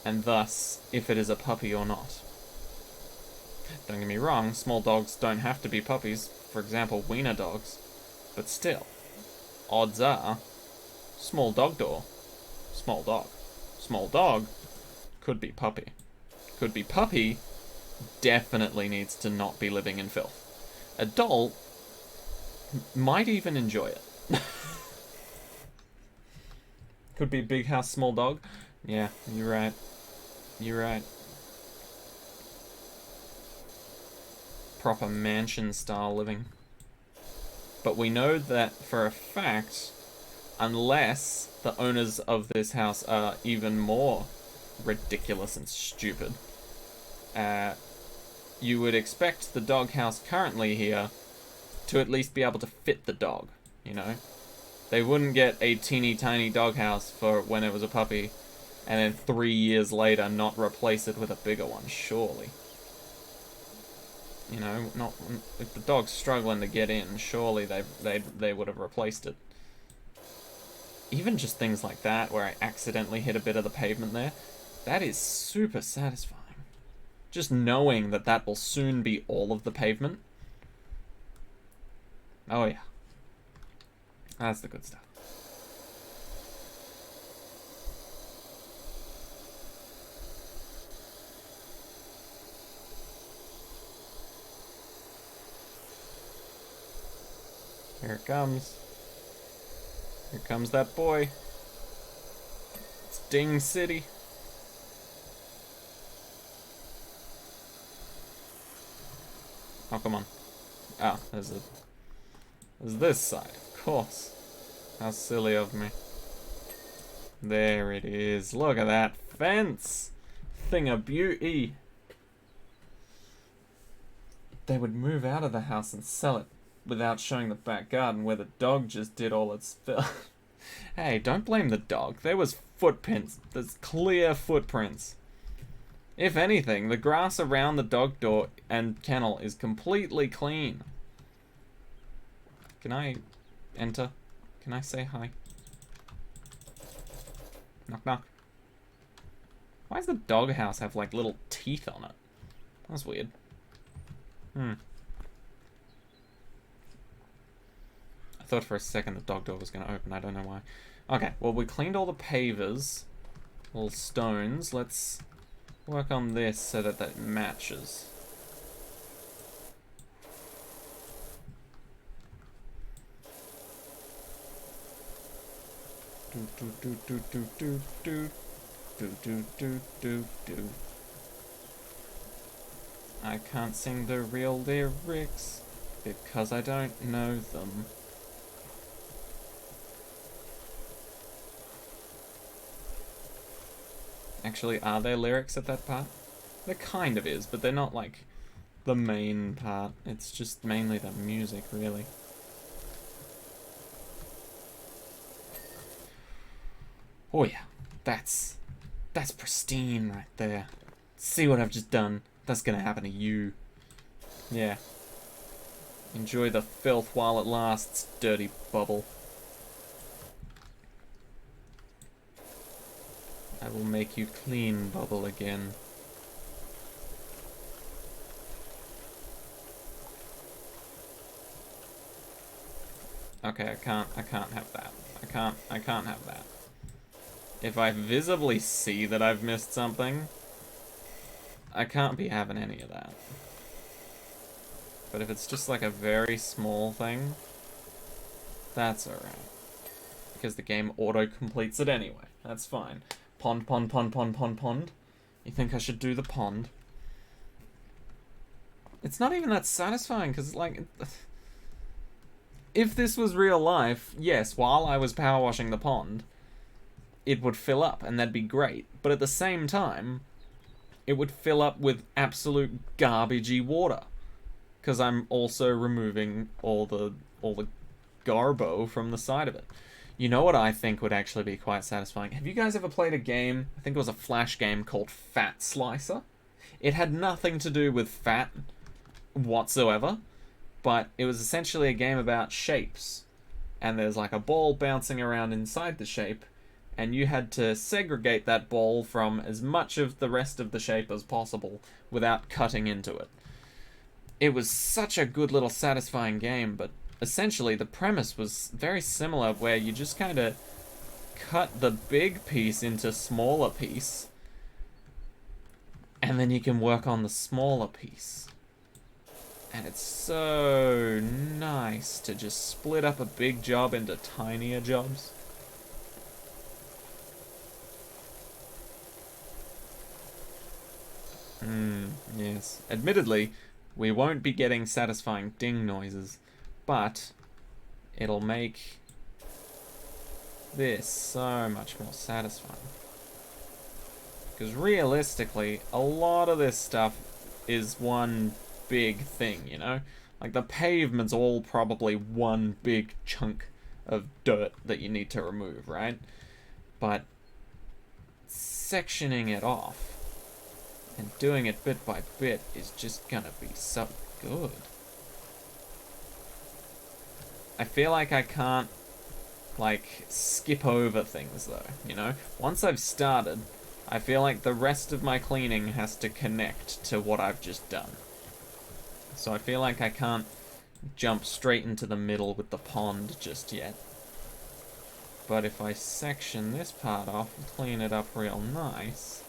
And thus, if it is a puppy or not. Don't get me wrong, small dogs don't have to be puppies. For example, wiener dogs. But still, odds are, small dog door, small dog. Small dog could be puppy. Could be puppy, definitely needs to not be living in filth. Adult might even enjoy it. Could be big house, small dog. Yeah, you're right. You're right. Proper mansion style living. But we know that for a fact, unless the owners of this house are even more ridiculous and stupid, you would expect the doghouse currently here to at least be able to fit the dog, you know? They wouldn't get a teeny tiny doghouse for when it was a puppy and then 3 years later not replace it with a bigger one, surely. You know, not if the dog's struggling to get in, surely they would have replaced it. Even just things like that, where I accidentally hit a bit of the pavement there, that is super satisfying. Just knowing that that will soon be all of the pavement. Oh yeah. That's the good stuff. Here it comes. Here comes that boy. It's Ding City. Oh, come on. Ah, there's this side, of course. How silly of me. There it is. Look at that fence. Thing of beauty. They would move out of the house and sell it without showing the back garden where the dog just did all its fill. Hey, don't blame the dog. There was footprints. There's clear footprints. If anything, the grass around the dog door and kennel is completely clean. Can I enter? Can I say hi? Knock knock. Why does the doghouse have like little teeth on it? That's weird. I thought for a second the dog door was going to open. I don't know why. Okay, well, we cleaned all the pavers. All stones. Let's work on this so that that matches. Do do do do do do do do do do do do. I can't sing the real lyrics because I don't know them. Actually, are there lyrics at that part? There kind of is, but they're not like the main part. It's just mainly the music, really. Oh yeah, that's pristine right there. See what I've just done? That's gonna happen to you. Yeah. Enjoy the filth while it lasts, dirty bubble. I will make you clean, bubble, again. Okay, I can't have that. I can't have that. If I visibly see that I've missed something, I can't be having any of that. But if it's just like a very small thing, that's alright. Because the game auto-completes it anyway. That's fine. Pond, pond, pond, pond, pond, pond. You think I should do the pond? It's not even that satisfying, because, like... If this was real life, yes, while I was power washing the pond, it would fill up, and that'd be great. But at the same time, it would fill up with absolute garbagey water. Because I'm also removing all the garbo from the side of it. You know what I think would actually be quite satisfying? Have you guys ever played a game, I think it was a Flash game called Fat Slicer? It had nothing to do with fat whatsoever, but it was essentially a game about shapes. And there's like a ball bouncing around inside the shape, and you had to segregate that ball from as much of the rest of the shape as possible without cutting into it. It was such a good little satisfying game, but essentially the premise was very similar, where you just kind of cut the big piece into smaller piece, and then you can work on the smaller piece. And it's so nice to just split up a big job into tinier jobs. Yes. Admittedly, we won't be getting satisfying ding noises, but it'll make this so much more satisfying. Because realistically, a lot of this stuff is one big thing, you know? Like, the pavement's all probably one big chunk of dirt that you need to remove, right? But sectioning it off and doing it bit by bit is just gonna be so good. I feel like I can't, like, skip over things, though, you know? Once I've started, I feel like the rest of my cleaning has to connect to what I've just done. So I feel like I can't jump straight into the middle with the pond just yet. But if I section this part off and clean it up real nice...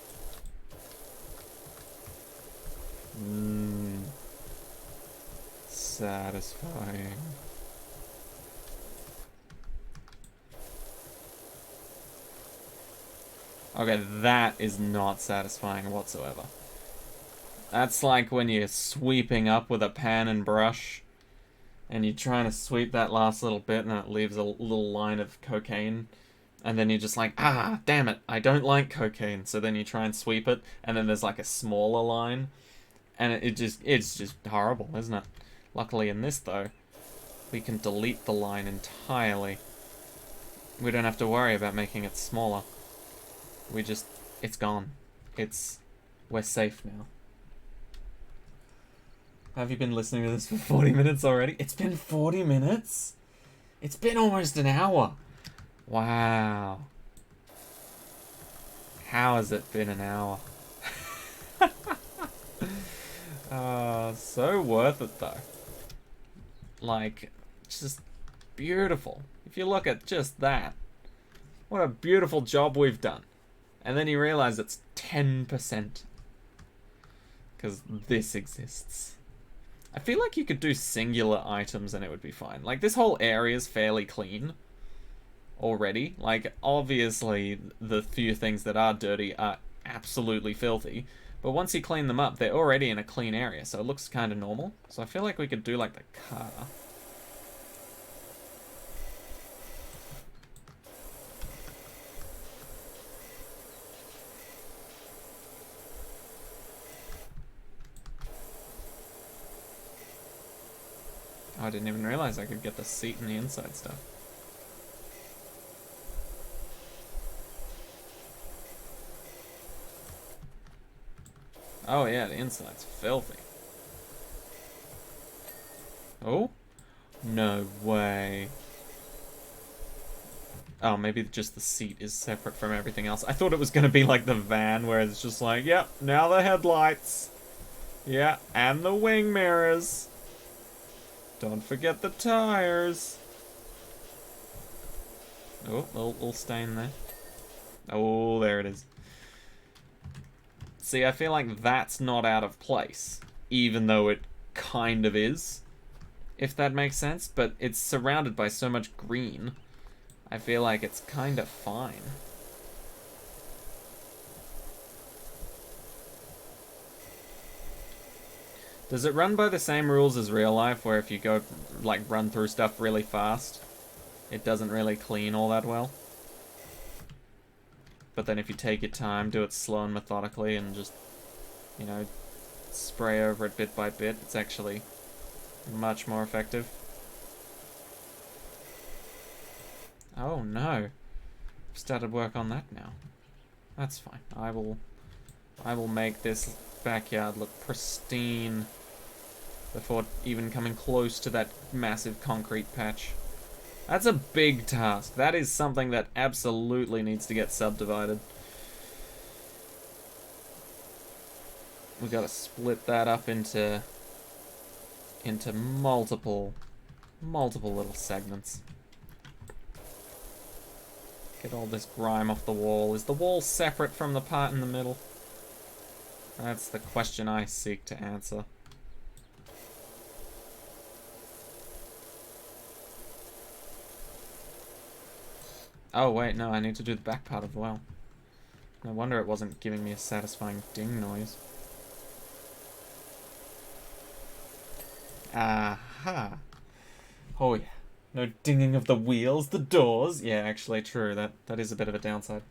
satisfying. Okay, that is not satisfying whatsoever. That's like when you're sweeping up with a pan and brush, and you're trying to sweep that last little bit, and then it leaves a little line of cocaine, and then you're just like, ah, damn it, I don't like cocaine. So then you try and sweep it, and then there's like a smaller line, and it's just horrible, isn't it? Luckily in this, though, we can delete the line entirely. We don't have to worry about making it smaller. It's gone. We're safe now. Have you been listening to this for 40 minutes already? It's been 40 minutes? It's been almost an hour. Wow. How has it been an hour? So worth it, though. Like, just beautiful. If you look at just that, what a beautiful job we've done. And then you realize it's 10%. Because this exists. I feel like you could do singular items and it would be fine. Like, this whole area is fairly clean already. Like, obviously, the few things that are dirty are absolutely filthy. But once you clean them up, they're already in a clean area, so it looks kind of normal. So I feel like we could do, like, the car. Oh, I didn't even realize I could get the seat and the inside stuff. Oh yeah, the inside's filthy. Oh? No way. Oh, maybe just the seat is separate from everything else. I thought it was going to be like the van where it's just like, yep, now the headlights. Yeah, and the wing mirrors. Don't forget the tires. Oh, little stain there. Oh, there it is. See, I feel like that's not out of place, even though it kind of is, if that makes sense, but it's surrounded by so much green, I feel like it's kind of fine. Does it run by the same rules as real life, where if you go, like, run through stuff really fast, it doesn't really clean all that well? But then if you take your time, do it slow and methodically, and just, you know, spray over it bit by bit, it's actually much more effective. Oh no. I've started work on that now. That's fine. I will make this backyard look pristine before even coming close to that massive concrete patch. That's a big task. That is something that absolutely needs to get subdivided. We gotta split that up into multiple little segments. Get all this grime off the wall. Is the wall separate from the part in the middle? That's the question I seek to answer. Oh wait, no, I need to do the back part as well. No wonder it wasn't giving me a satisfying ding noise. Aha! Oh yeah. No dinging of the wheels, the doors. Yeah, actually true. That is a bit of a downside.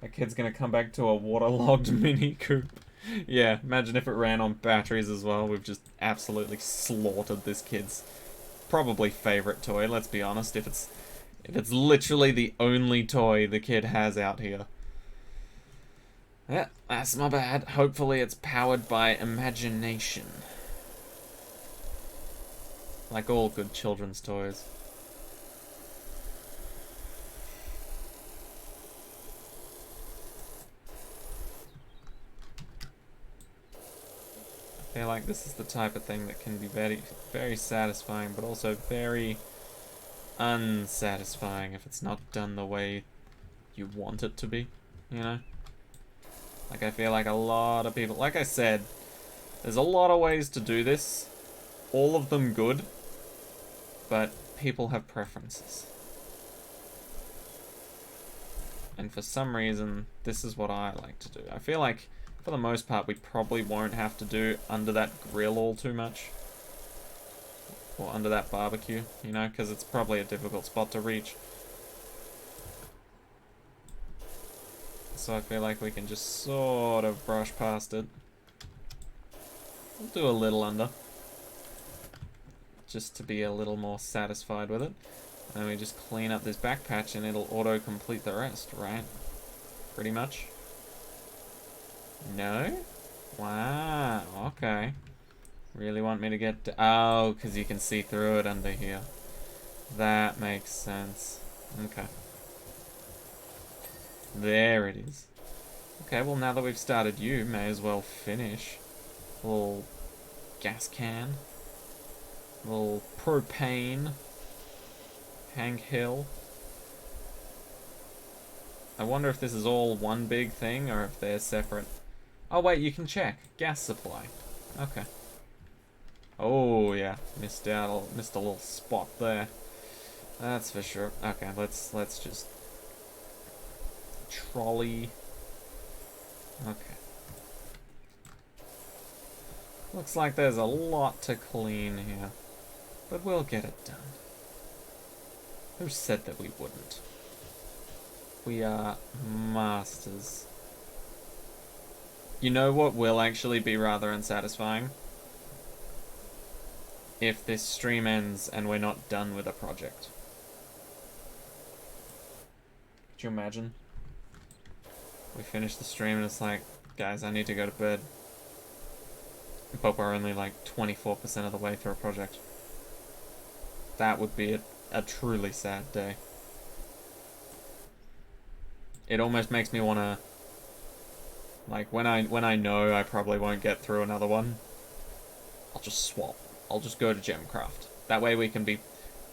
That kid's gonna come back to a waterlogged Mini Coupe. Yeah, imagine if it ran on batteries as well. We've just absolutely slaughtered this kid's probably favorite toy, let's be honest, if it's literally the only toy the kid has out here. Yeah, that's my bad. Hopefully it's powered by imagination. Like all good children's toys. I feel like this is the type of thing that can be very, very satisfying, but also very unsatisfying if it's not done the way you want it to be, you know? Like, I feel like a lot of people, like I said, there's a lot of ways to do this, all of them good, but people have preferences. And for some reason, this is what I like to do. I feel like, for the most part, we probably won't have to do under that grill all too much. Or under that barbecue, you know, because it's probably a difficult spot to reach. So I feel like we can just sort of brush past it. We'll do a little under. Just to be a little more satisfied with it. And we just clean up this back patch and it'll auto-complete the rest, right? Pretty much. No? Wow, okay. Really want me to get to... Oh, because you can see through it under here. That makes sense. Okay. There it is. Okay, well now that we've started you, may as well finish. A little gas can. A little propane. Hank Hill. I wonder if this is all one big thing or if they're separate. Oh wait, you can check. Gas supply. Okay. Oh yeah, missed a little spot there. That's for sure. Okay, let's just trolley. Okay. Looks like there's a lot to clean here, but we'll get it done. Who said that we wouldn't? We are masters. You know what will actually be rather unsatisfying? If this stream ends and we're not done with a project. Could you imagine? We finish the stream and it's like, guys, I need to go to bed. But we're only like 24% of the way through a project. That would be a truly sad day. It almost makes me want to, like, when I know I probably won't get through another one, I'll just swap. I'll just go to Gemcraft. That way we can be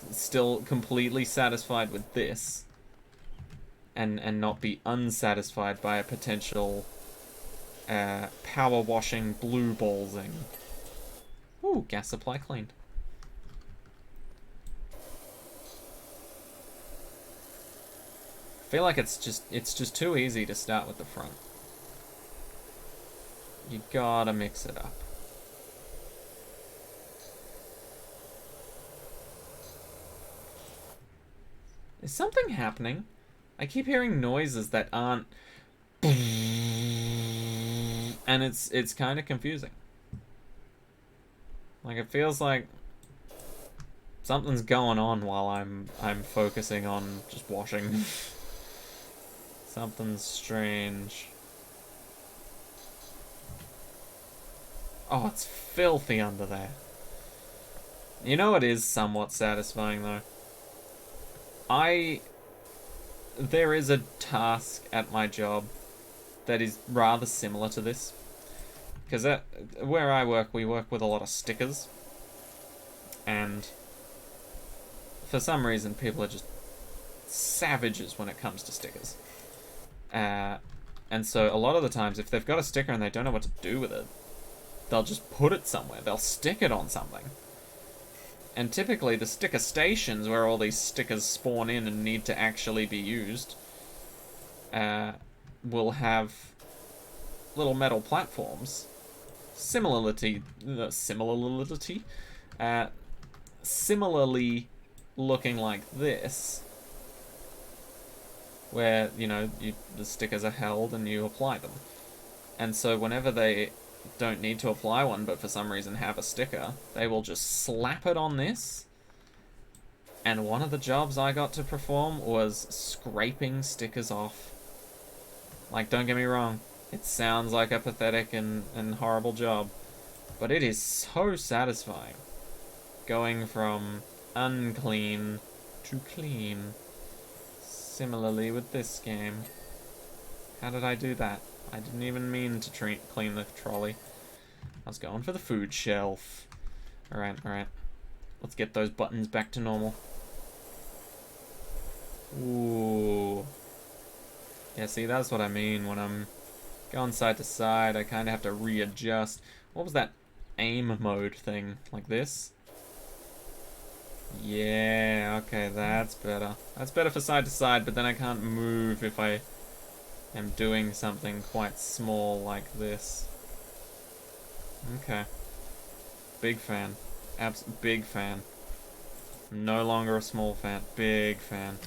still completely satisfied with this and not be unsatisfied by a potential power washing blue ballsing. Ooh, gas supply cleaned. I feel like it's just too easy to start with the front. You gotta mix it up. Is something happening? I keep hearing noises that aren't, and it's kind of confusing. Like, it feels like something's going on while I'm focusing on just washing. Something's strange. Oh, it's filthy under there. You know, it is somewhat satisfying though. There is a task at my job that is rather similar to this. Because where I work, we work with a lot of stickers. And for some reason, people are just savages when it comes to stickers. And so a lot of the times, if they've got a sticker and they don't know what to do with it, they'll just put it somewhere. They'll stick it on something. And typically the sticker stations where all these stickers spawn in and need to actually be used will have little metal platforms similarly looking like this, where, you know, the stickers are held and you apply them. And so whenever they don't need to apply one, but for some reason have a sticker, they will just slap it on this. And one of the jobs I got to perform was scraping stickers off. Like, don't get me wrong, it sounds like a pathetic and horrible job, but it is so satisfying. Going from unclean to clean. Similarly with this game. How did I do that? I didn't even mean to clean the trolley. I was going for the food shelf. Alright. Let's get those buttons back to normal. Ooh. Yeah, see, that's what I mean when I'm going side to side. I kind of have to readjust. What was that aim mode thing? Like this? Yeah, okay, that's better. That's better for side to side, but then I can't move if I am doing something quite small like this. Okay. Big fan. Big fan. No longer a small fan. Big fan.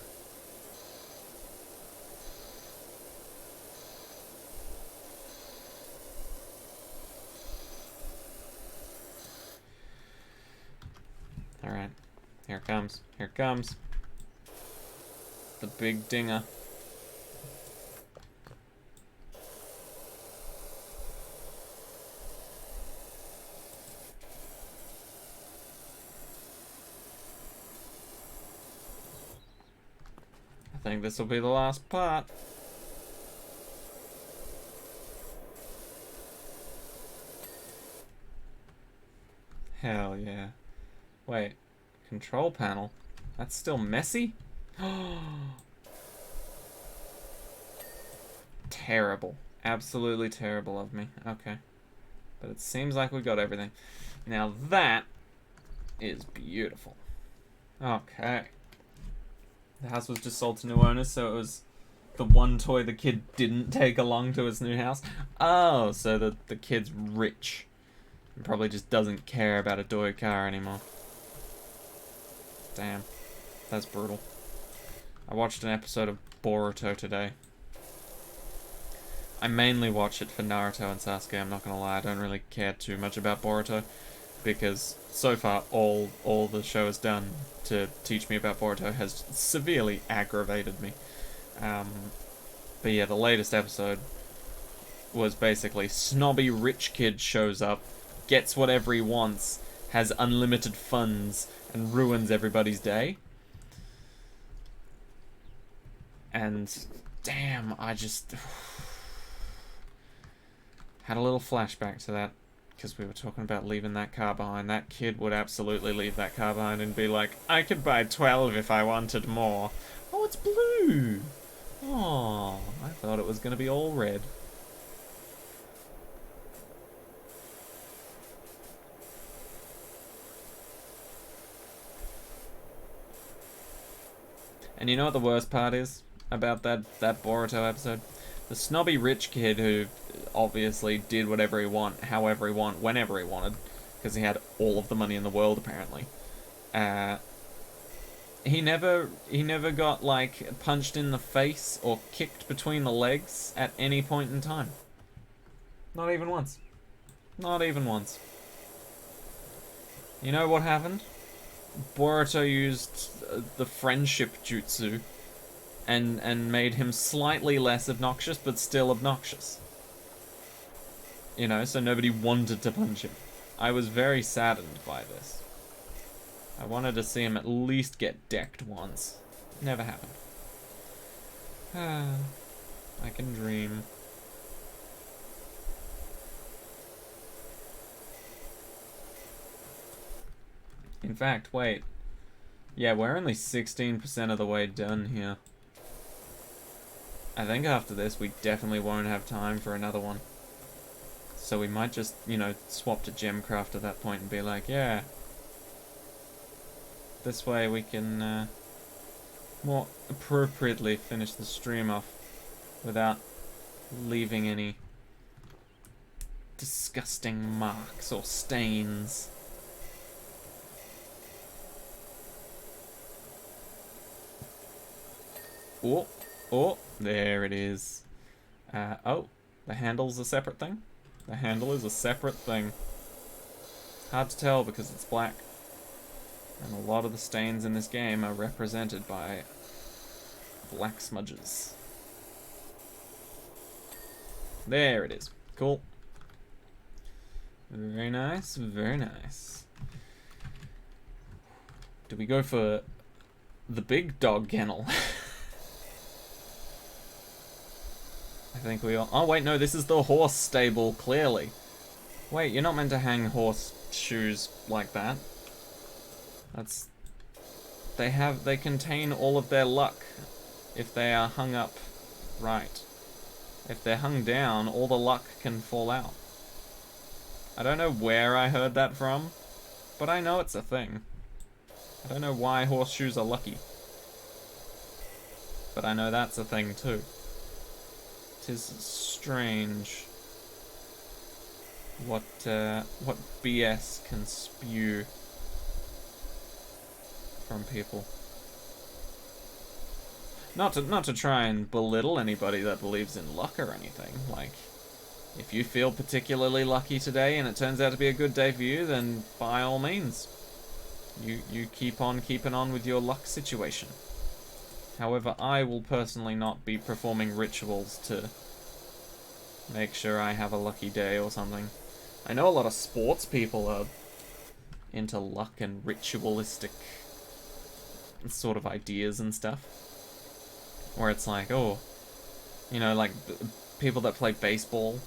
Alright. Here it comes. Here it comes. The big dinger. I think this will be the last part. Hell yeah. Wait. Control panel? That's still messy? Terrible. Absolutely terrible of me. Okay. But it seems like we got everything. Now that is beautiful. Okay. The house was just sold to new owners, so it was the one toy the kid didn't take along to his new house. Oh, so the kid's rich. And probably just doesn't care about a toy car anymore. Damn. That's brutal. I watched an episode of Boruto today. I mainly watch it for Naruto and Sasuke, I'm not gonna lie. I don't really care too much about Boruto, because so far all the show has done to teach me about Boruto has severely aggravated me. But yeah, the latest episode was basically snobby rich kid shows up, gets whatever he wants, has unlimited funds, and ruins everybody's day. And damn, I just had a little flashback to that, because we were talking about leaving that car behind. That kid would absolutely leave that car behind and be like, I could buy 12 if I wanted more. Oh, it's blue. Oh, I thought it was going to be all red. And you know what the worst part is about that Boruto episode? The snobby rich kid who obviously did whatever he wanted, however he wanted, whenever he wanted, because he had all of the money in the world apparently. He never got like punched in the face or kicked between the legs at any point in time. Not even once. Not even once. You know what happened? Boruto used the friendship jutsu and made him slightly less obnoxious, but still obnoxious. You know, so nobody wanted to punch him. I was very saddened by this. I wanted to see him at least get decked once. Never happened. I can dream. In fact, wait. Yeah, we're only 16% of the way done here. I think after this we definitely won't have time for another one. So we might just, you know, swap to Gemcraft at that point and be like, yeah. This way we can more appropriately finish the stream off without leaving any disgusting marks or stains. Oh, oh, there it is. Oh, the handle's a separate thing? The handle is a separate thing. Hard to tell because it's black. And a lot of the stains in this game are represented by black smudges. There it is. Cool. Very nice, very nice. Do we go for the big dog kennel? I think we all... Oh, wait, no, this is the horse stable, clearly. Wait, you're not meant to hang horse shoes like that. That's... They contain all of their luck if they are hung up right. If they're hung down, all the luck can fall out. I don't know where I heard that from, but I know it's a thing. I don't know why horseshoes are lucky, but I know that's a thing too. 'Tis strange what BS can spew from people. Not to try and belittle anybody that believes in luck or anything. Like, if you feel particularly lucky today and it turns out to be a good day for you, then by all means, you keep on keeping on with your luck situation. However, I will personally not be performing rituals to make sure I have a lucky day or something. I know a lot of sports people are into luck and ritualistic sort of ideas and stuff. Where it's like, oh, you know, like people that play baseball,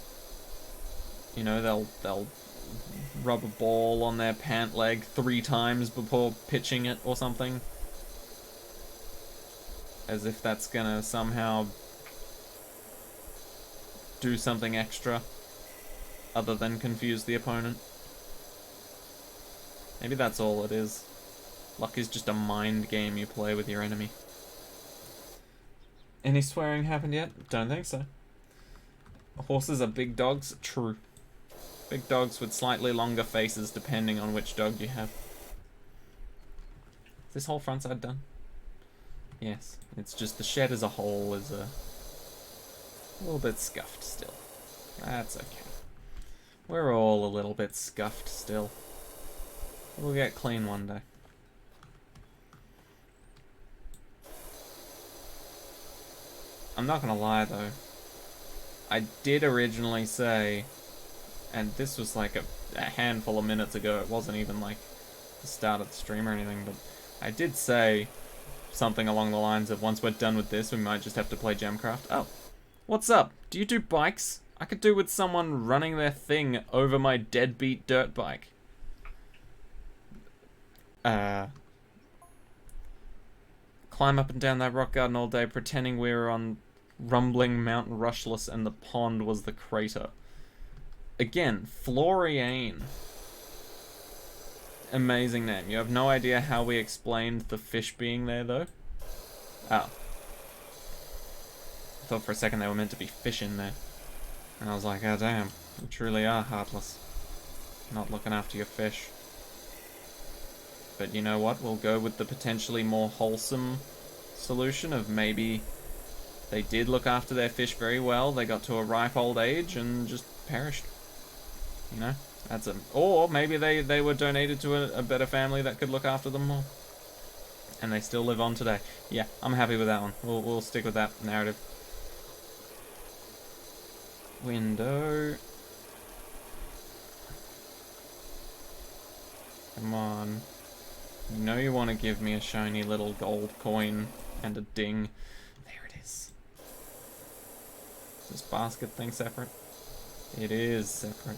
you know, they'll rub a ball on their pant leg 3 times before pitching it or something. As if that's gonna somehow do something extra other than confuse the opponent. Maybe that's all it is. Luck is just a mind game you play with your enemy. Any swearing happened yet? Don't think so. Horses are big dogs? True. Big dogs with slightly longer faces depending on which dog you have. Is this whole front side done? Yes. It's just the shed as a whole is a little bit scuffed still. That's okay. We're all a little bit scuffed still. We'll get clean one day. I'm not gonna lie though. I did originally say, and this was like a handful of minutes ago, it wasn't even like the start of the stream or anything, but I did say something along the lines of once we're done with this, we might just have to play Gemcraft. Oh, what's up? Do you do bikes? I could do with someone running their thing over my deadbeat dirt bike. Climb up and down that rock garden all day pretending we were on rumbling Mount Rushless and the pond was the crater. Again, Floriane. Amazing name. You have no idea how we explained the fish being there though? Oh. I thought for a second they were meant to be fish in there. And I was like, oh damn, you truly are heartless. Not looking after your fish. But you know what? We'll go with the potentially more wholesome solution of maybe they did look after their fish very well, they got to a ripe old age and just perished. You know? That's a... Or maybe they were donated to a better family that could look after them more. And they still live on today. Yeah, I'm happy with that one. We'll stick with that narrative. Window. Come on. You know you want to give me a shiny little gold coin and a ding. There it is. Is this basket thing separate? It is separate.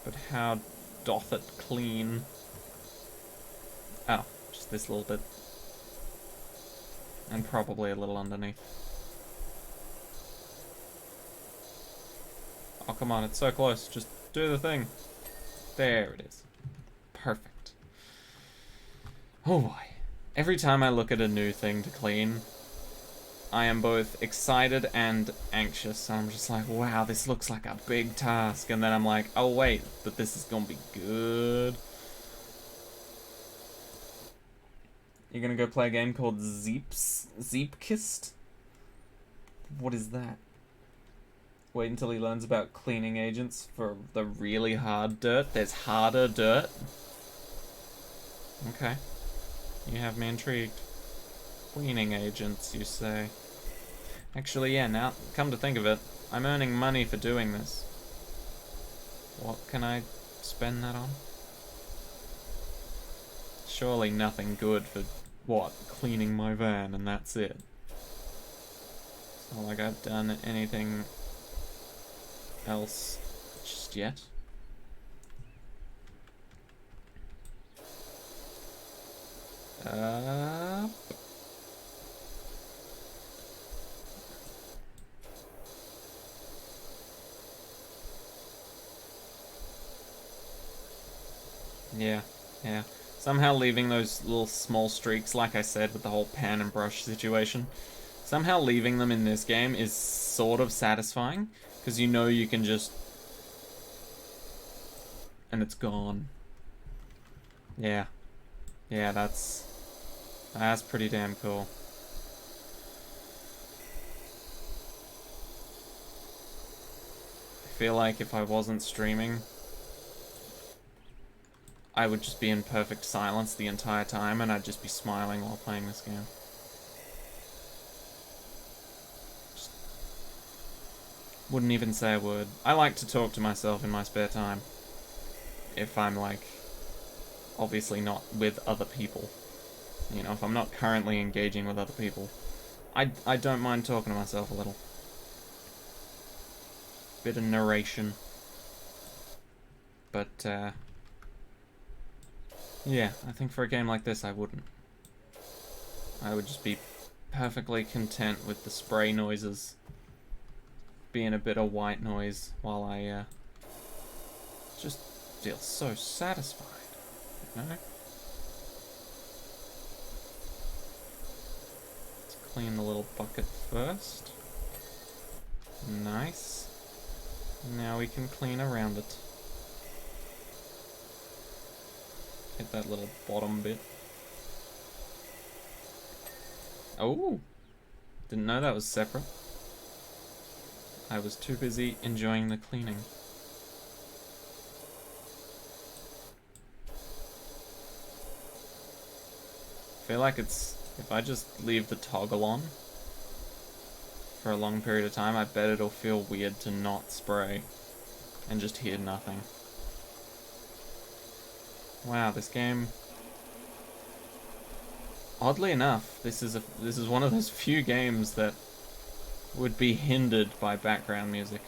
But how doth it clean? Oh, just this little bit. And probably a little underneath. Oh, come on, it's so close. Just do the thing. There it is. Perfect. Oh boy. Every time I look at a new thing to clean, I am both excited and anxious. I'm just like, wow, this looks like a big task. And then I'm like, oh wait, but this is gonna be good. You're gonna go play a game called Zeepkist? What is that? Wait until he learns about cleaning agents for the really hard dirt. There's harder dirt. Okay. You have me intrigued. Cleaning agents, you say? Actually, yeah, now, come to think of it, I'm earning money for doing this. What can I spend that on? Surely nothing good for, what, cleaning my van and that's it. It's not like I've done anything else just yet. Yeah. Somehow leaving those little small streaks, like I said, with the whole pan and brush situation, somehow leaving them in this game is sort of satisfying, because you know you can just... and it's gone. Yeah, that's pretty damn cool. I feel like if I wasn't streaming, I would just be in perfect silence the entire time and I'd just be smiling while playing this game. Just wouldn't even say a word. I like to talk to myself in my spare time. If I'm like, obviously not with other people. You know, if I'm not currently engaging with other people. I don't mind talking to myself a little. Bit of narration. But, yeah, I think for a game like this I wouldn't. I would just be perfectly content with the spray noises being a bit of white noise while I just feel so satisfied, you know? Let's clean the little bucket first. Nice. Now we can clean around it. Hit that little bottom bit. Oh! Didn't know that was separate. I was too busy enjoying the cleaning. I feel like it's... if I just leave the toggle on for a long period of time, I bet it'll feel weird to not spray and just hear nothing. Wow, this game... oddly enough, this is one of those few games that would be hindered by background music.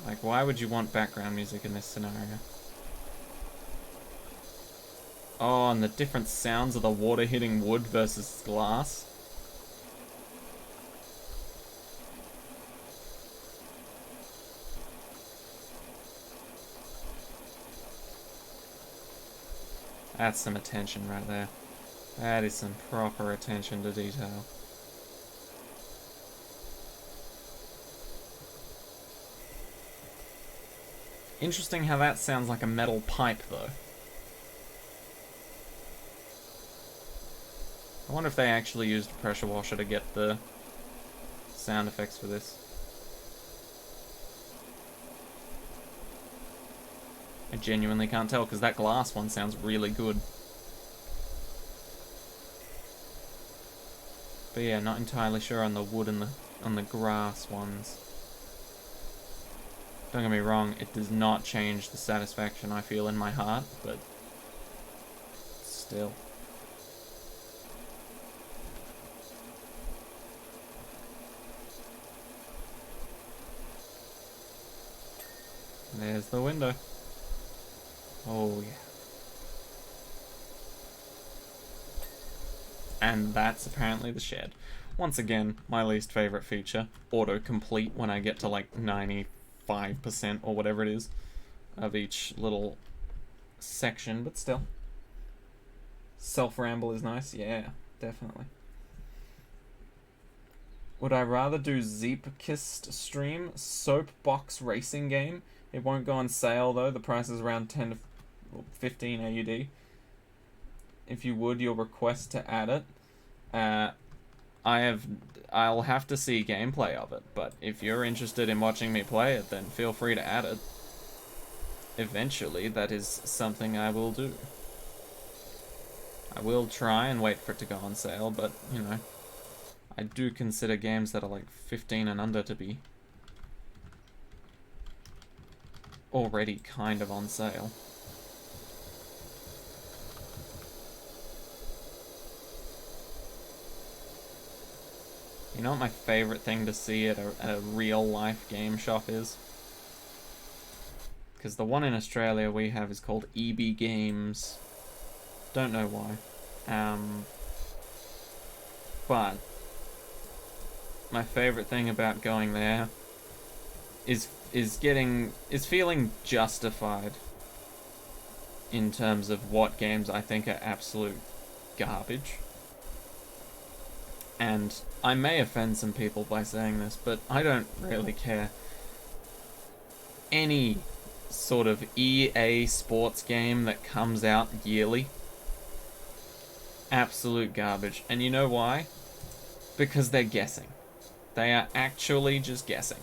Like, why would you want background music in this scenario? Oh, and the different sounds of the water hitting wood versus glass. That's some attention right there. That is some proper attention to detail. Interesting how that sounds like a metal pipe, though. I wonder if they actually used a pressure washer to get the sound effects for this. I genuinely can't tell, because that glass one sounds really good. But yeah, not entirely sure on the wood and on the grass ones. Don't get me wrong, it does not change the satisfaction I feel in my heart, but still. There's the window. Oh yeah. And that's apparently the shed. Once again, my least favorite feature, autocomplete when I get to like 95% or whatever it is of each little section, but still. Self-ramble is nice, yeah, definitely. Would I rather do Zeepkist stream? Soapbox racing game. It won't go on sale though, the price is around 10 to 15 AUD. If you would, your request to add it. I'll have to see gameplay of it, but if you're interested in watching me play it, then feel free to add it. Eventually, that is something I will do. I will try and wait for it to go on sale, but, you know, I do consider games that are like 15 and under to be already kind of on sale. You know what my favorite thing to see at a real-life game shop is? Because the one in Australia we have is called EB Games. Don't know why. But my favorite thing about going there is feeling justified in terms of what games I think are absolute garbage. And I may offend some people by saying this, but I don't really care. Any sort of EA sports game that comes out yearly, absolute garbage. And you know why? Because they're guessing. They are actually just guessing.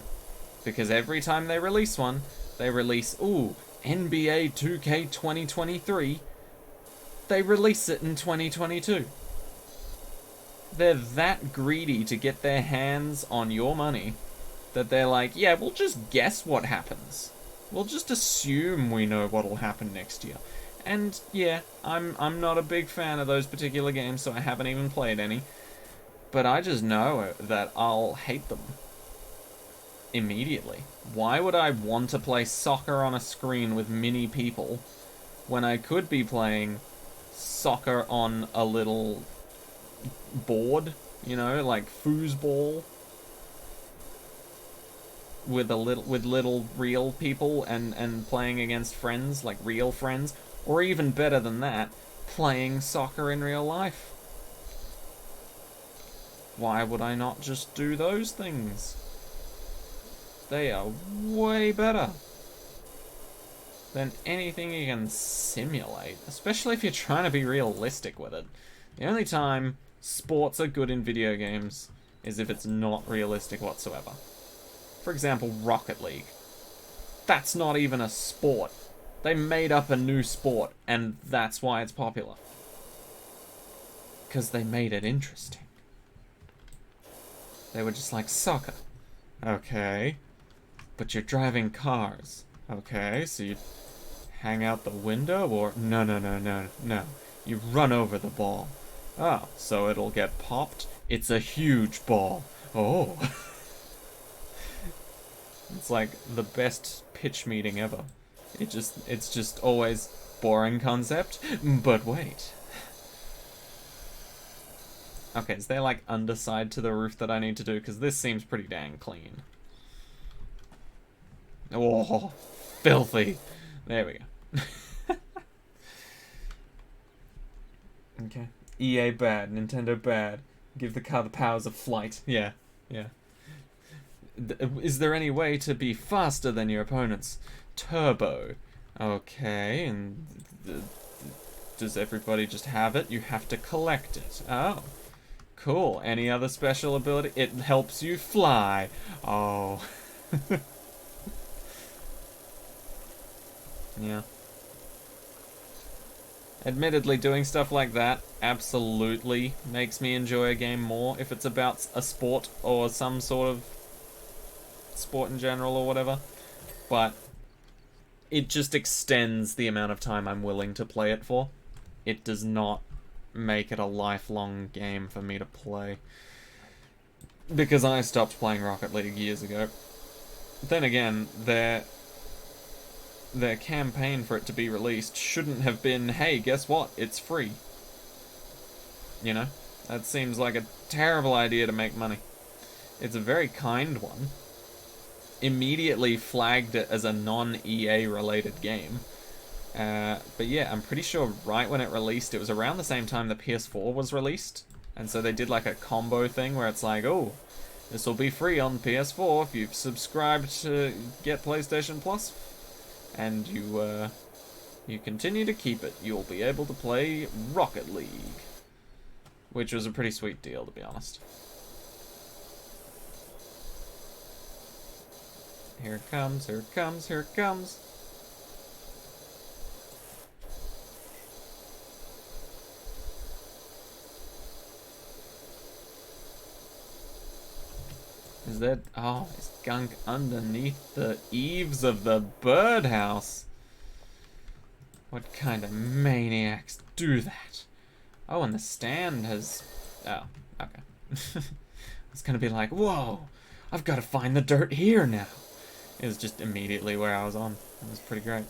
Because every time they release one, they release, ooh, NBA 2K 2023. They release it in 2022. They're that greedy to get their hands on your money that they're like, yeah, we'll just guess what happens. We'll just assume we know what'll happen next year. And yeah, I'm not a big fan of those particular games, so I haven't even played any. But I just know that I'll hate them immediately. Why would I want to play soccer on a screen with mini people when I could be playing soccer on a little board, you know, like foosball, with little real people and playing against friends, like real friends, or even better than that, playing soccer in real life. Why would I not just do those things? They are way better than anything you can simulate, especially if you're trying to be realistic with it. The only time sports are good in video games is if it's not realistic whatsoever. For example, Rocket League. That's not even a sport. They made up a new sport, and that's why it's popular. Because they made it interesting. They were just like, soccer. Okay. But you're driving cars. Okay, so you hang out the window, or... No. You run over the ball. Oh, so it'll get popped? It's a huge ball. Oh. It's like the best pitch meeting ever. It's just always boring concept, but wait. Okay, is there like underside to the roof that I need to do? Because this seems pretty dang clean. Oh, filthy. There we go. Okay. EA bad, Nintendo bad. Give the car the powers of flight. Yeah. Is there any way to be faster than your opponents? Turbo. Okay, and does everybody just have it? You have to collect it. Oh. Cool. Any other special ability? It helps you fly. Oh. Yeah. Admittedly, doing stuff like that absolutely makes me enjoy a game more if it's about a sport or some sort of sport in general or whatever. But it just extends the amount of time I'm willing to play it for. It does not make it a lifelong game for me to play. Because I stopped playing Rocket League years ago. Then again, their campaign for it to be released shouldn't have been, hey, guess what? It's free. You know? That seems like a terrible idea to make money. It's a very kind one. Immediately flagged it as a non-EA related game. But yeah, I'm pretty sure right when it released, it was around the same time the PS4 was released. And so they did like a combo thing where it's like, oh, this will be free on PS4 if you've subscribed to get PlayStation Plus. And you continue to keep it. You'll be able to play Rocket League. Which was a pretty sweet deal, to be honest. Here it comes, here it comes, here it comes. Is that... Oh, there's gunk underneath the eaves of the birdhouse. What kind of maniacs do that? Oh, and the stand has... Oh, okay. I was gonna be like, whoa, I've got to find the dirt here now. It was just immediately where I was on. It was pretty great.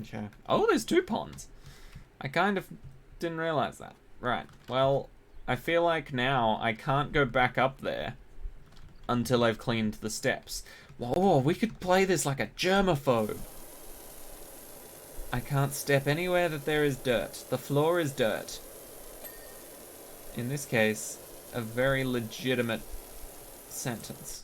Okay. Oh, there's two ponds. I kind of didn't realize that. Right. Well, I feel like now I can't go back up there until I've cleaned the steps. Whoa, we could play this like a germaphobe. I can't step anywhere that there is dirt. The floor is dirt. In this case, a very legitimate sentence.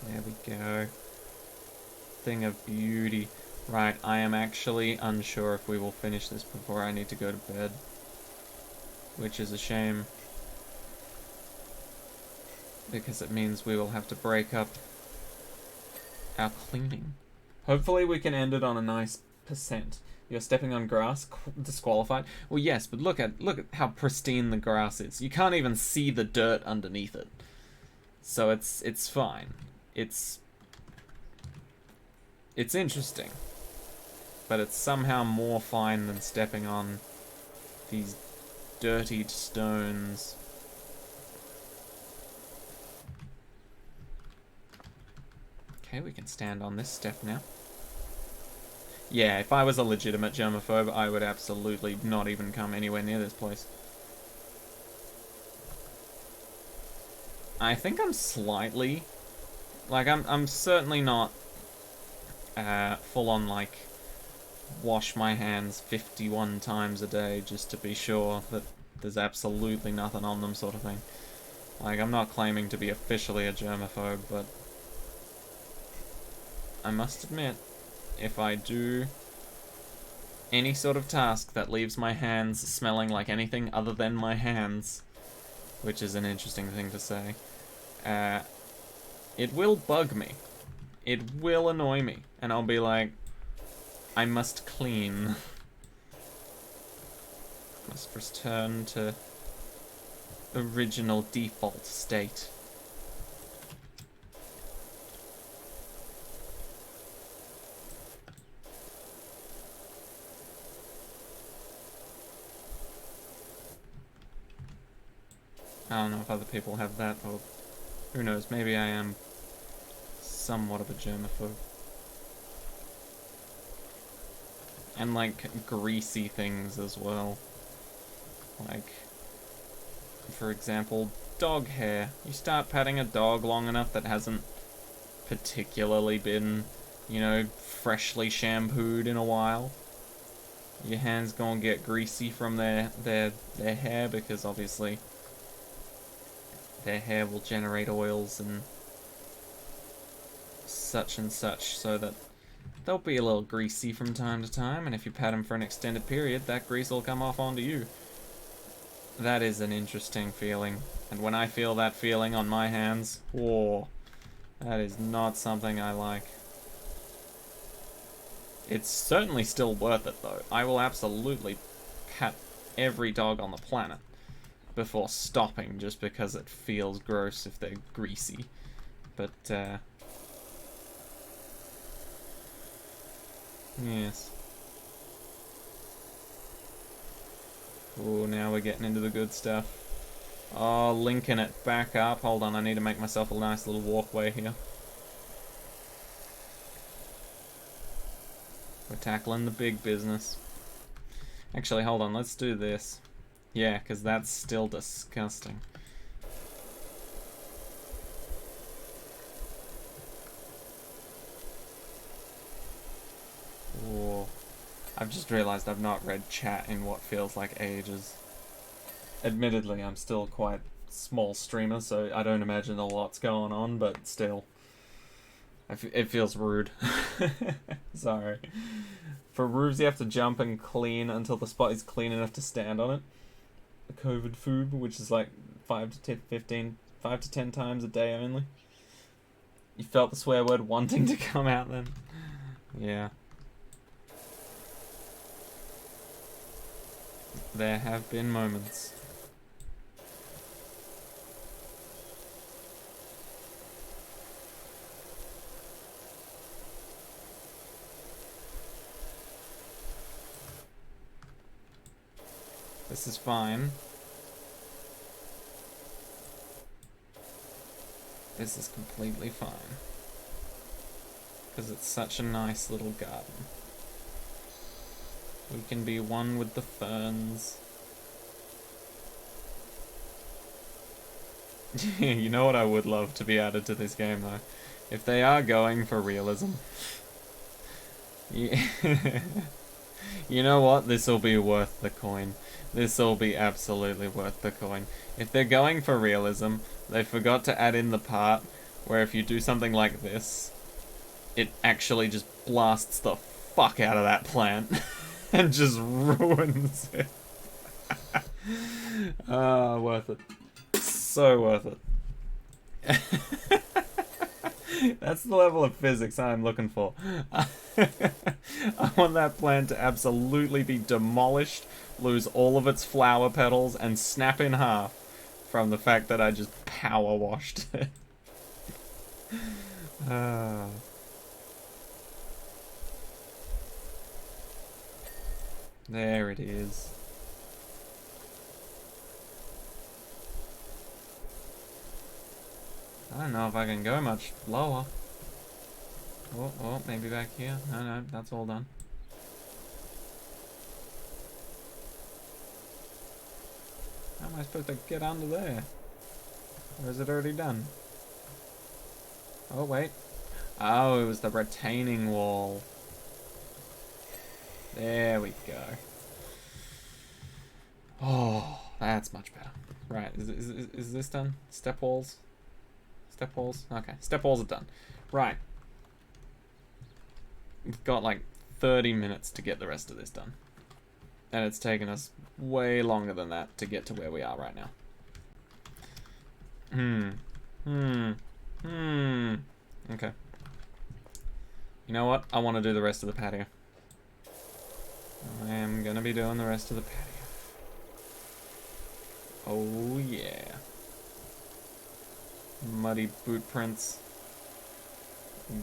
There we go. Thing of beauty. Right, I am actually unsure if we will finish this before I need to go to bed. Which is a shame. Because it means we will have to break up our cleaning. Hopefully we can end it on a nice You're stepping on grass, disqualified. Well, yes, but look at how pristine the grass is. You can't even see the dirt underneath it. So it's fine. It's interesting. But it's somehow more fine than stepping on these dirtied stones. Okay, we can stand on this step now. Yeah, if I was a legitimate germaphobe, I would absolutely not even come anywhere near this place. I think I'm slightly... Like, I'm certainly not full on, like, wash my hands 51 times a day just to be sure that there's absolutely nothing on them sort of thing. Like, I'm not claiming to be officially a germaphobe, but I must admit, if I do any sort of task that leaves my hands smelling like anything other than my hands, which is an interesting thing to say, it will bug me. It will annoy me. And I'll be like, I must clean. Must return to original default state. I don't know if other people have that, or who knows, maybe I am somewhat of a germaphobe. And like greasy things as well. Like, for example, dog hair. You start patting a dog long enough that hasn't particularly been, you know, freshly shampooed in a while. Your hands gonna get greasy from their hair, because obviously their hair will generate oils and such, so that they'll be a little greasy from time to time, and if you pat them for an extended period, that grease will come off onto you. That is an interesting feeling, and when I feel that feeling on my hands, whoa, that is not something I like. It's certainly still worth it, though. I will absolutely pat every dog on the planet before stopping, just because it feels gross if they're greasy. But, yes. Oh, now we're getting into the good stuff. Oh, linking it back up. Hold on, I need to make myself a nice little walkway here. We're tackling the big business. Actually, hold on, let's do this. Yeah, because that's still disgusting. Whoa. I've just realized I've not read chat in what feels like ages. Admittedly, I'm still quite small streamer, so I don't imagine a lot's going on, but still. It feels rude. Sorry. For roofs, you have to jump and clean until the spot is clean enough to stand on it. A COVID food, which is like 5 to 10 times a day only. You felt the swear word wanting to come out then? Yeah. There have been moments. This is fine. This is completely fine. Because it's such a nice little garden. We can be one with the ferns. You know what I would love to be added to this game, though? If they are going for realism. Yeah. You know what? This'll be worth the coin. This'll be absolutely worth the coin. If they're going for realism, they forgot to add in the part where if you do something like this, it actually just blasts the fuck out of that plant and just ruins it. Ah, worth it. So worth it. That's the level of physics I'm looking for. I want that plant to absolutely be demolished, lose all of its flower petals, and snap in half from the fact that I just power washed it. There it is. I don't know if I can go much lower. Oh, maybe back here. No, that's all done. How am I supposed to get under there? Or is it already done? Oh, wait. Oh, it was the retaining wall. There we go. Oh, that's much better. Right, is this done? Step walls? Step walls? Okay, step walls are done. Right. We've got like 30 minutes to get the rest of this done. And it's taken us way longer than that to get to where we are right now. Okay. You know what? I want to do the rest of the patio. I am gonna be doing the rest of the patio. Oh yeah. Muddy boot prints.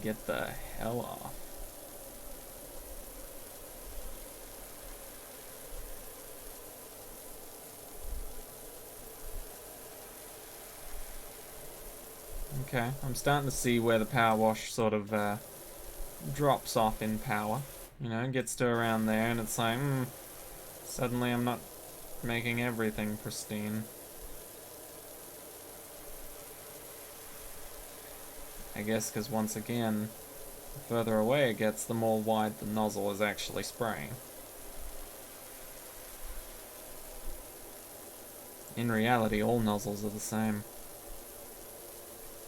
Get the hell off. Okay, I'm starting to see where the power wash sort of drops off in power. You know, gets to around there and it's like, suddenly I'm not making everything pristine. I guess because once again, the further away it gets, the more wide the nozzle is actually spraying. In reality, all nozzles are the same.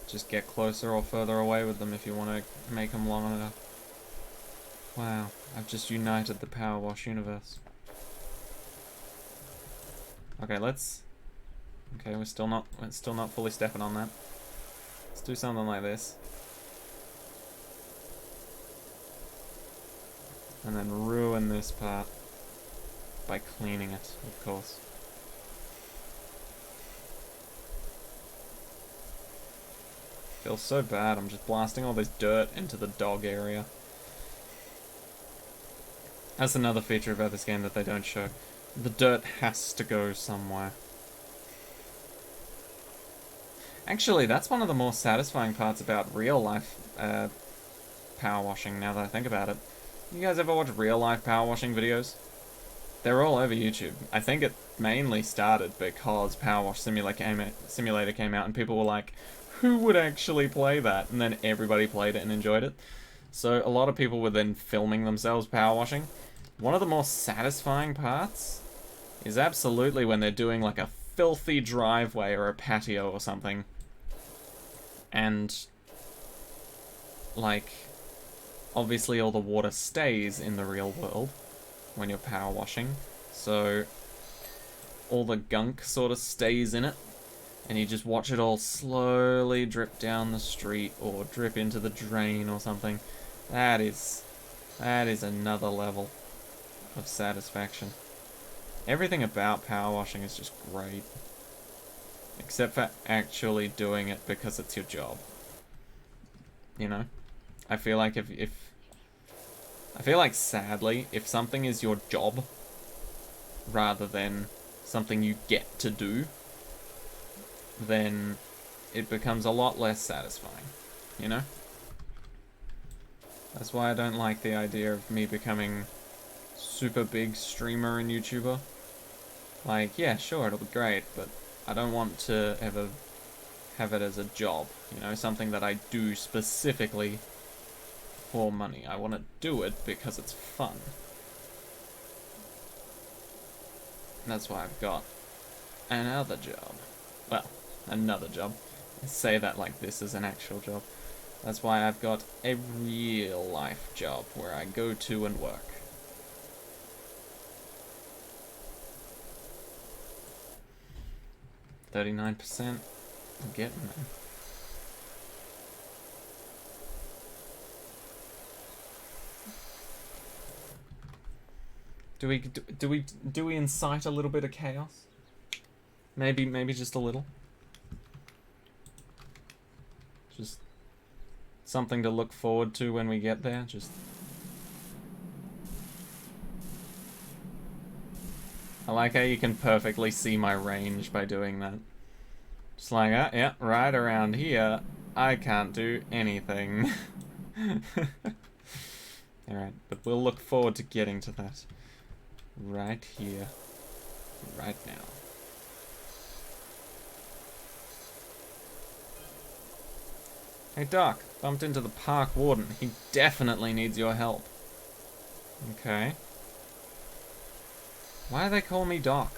Just get closer or further away with them if you want to make them long enough. Wow, I've just united the power wash universe. Okay, okay, we're still not fully stepping on that. Let's do something like this. And then ruin this part by cleaning it, of course. Feels so bad, I'm just blasting all this dirt into the dog area. That's another feature about this game that they don't show. The dirt has to go somewhere. Actually, that's one of the more satisfying parts about real life power washing, now that I think about it. You guys ever watch real life power washing videos? They're all over YouTube. I think it mainly started because Powerwash Simulator came out and people were like, who would actually play that? And then everybody played it and enjoyed it. So a lot of people were then filming themselves power washing. One of the more satisfying parts is absolutely when they're doing like a filthy driveway or a patio or something. And like, obviously all the water stays in the real world when you're power washing. So all the gunk sort of stays in it. And you just watch it all slowly drip down the street or drip into the drain or something. That is another level of satisfaction. Everything about power washing is just great. Except for actually doing it because it's your job. You know? I feel like sadly, if something is your job rather than something you get to do, then it becomes a lot less satisfying, you know? That's why I don't like the idea of me becoming super big streamer and YouTuber. Like, yeah, sure, it'll be great, but I don't want to ever have it as a job, you know? Something that I do specifically for money. I want to do it because it's fun. And that's why I've got another job. Well, another job. I say that like this is an actual job. That's why I've got a real life job where I go to and work. $39%. I'm getting there. Do we incite a little bit of chaos? Maybe just a little. Just something to look forward to when we get there. Just I like how you can perfectly see my range by doing that. Just like, yeah, right around here, I can't do anything. Alright, but we'll look forward to getting to that. Right here. Right now. Hey Doc, bumped into the park warden. He definitely needs your help. Okay. Why do they call me Doc?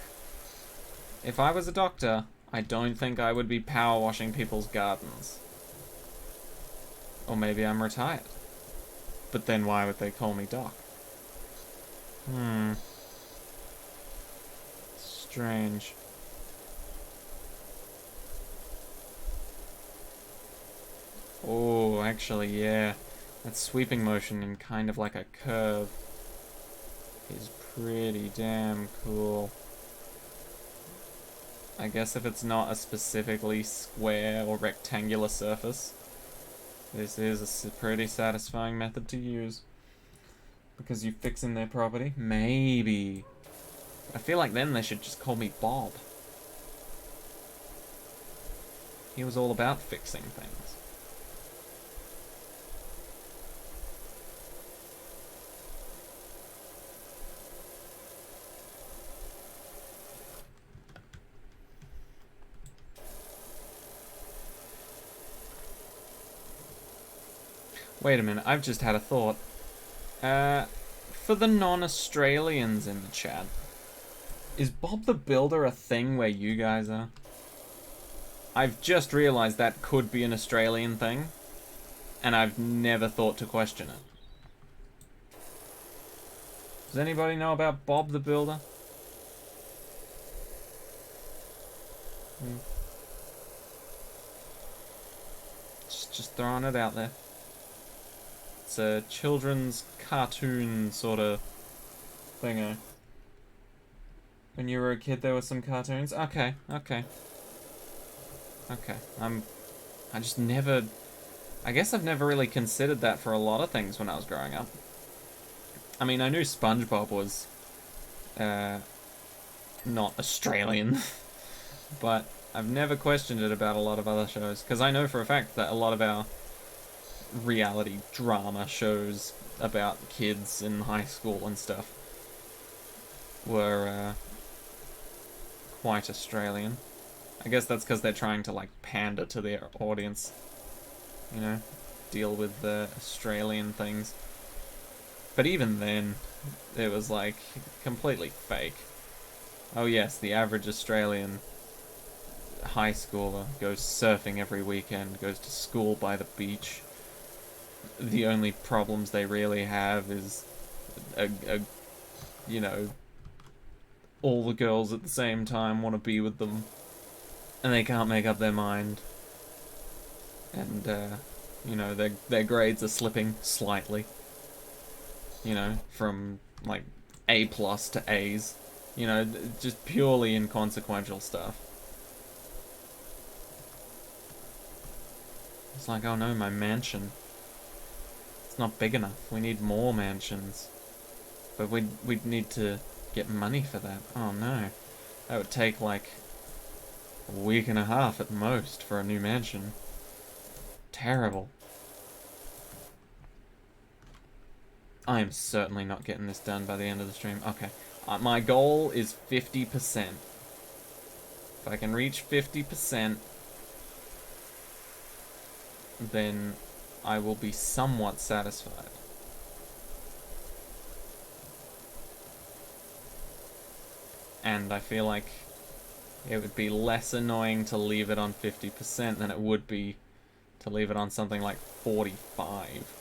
If I was a doctor, I don't think I would be power washing people's gardens. Or maybe I'm retired. But then why would they call me Doc? Strange. Oh, actually, yeah. That sweeping motion in kind of like a curve is pretty damn cool. I guess if it's not a specifically square or rectangular surface, this is a pretty satisfying method to use. Because you fix in their property? Maybe. I feel like then they should just call me Bob. He was all about fixing things. Wait a minute, I've just had a thought. For the non-Australians in the chat, is Bob the Builder a thing where you guys are? I've just realized that could be an Australian thing, and I've never thought to question it. Does anybody know about Bob the Builder? Just throwing it out there. It's a children's cartoon sort of thingo. When you were a kid, there were some cartoons. Okay. I just never. I guess I've never really considered that for a lot of things when I was growing up. I mean, I knew SpongeBob was not Australian, but I've never questioned it about a lot of other shows, because I know for a fact that a lot of our reality drama shows about kids in high school and stuff were quite Australian. I guess that's because they're trying to like pander to their audience, you know, deal with the Australian things. But even then, it was like completely fake. Oh yes, the average Australian high schooler goes surfing every weekend, goes to school by the beach. The only problems they really have is you know, all the girls at the same time want to be with them, and they can't make up their mind. And you know, their grades are slipping slightly. You know, from like A+ to A's. You know, just purely inconsequential stuff. It's like, oh no, my mansion. It's not big enough. We need more mansions. But we'd need to get money for that. Oh no. That would take like a week and a half at most for a new mansion. Terrible. I am certainly not getting this done by the end of the stream. Okay. My goal is 50%. If I can reach 50%, then I will be somewhat satisfied. And I feel like it would be less annoying to leave it on 50% than it would be to leave it on something like 45.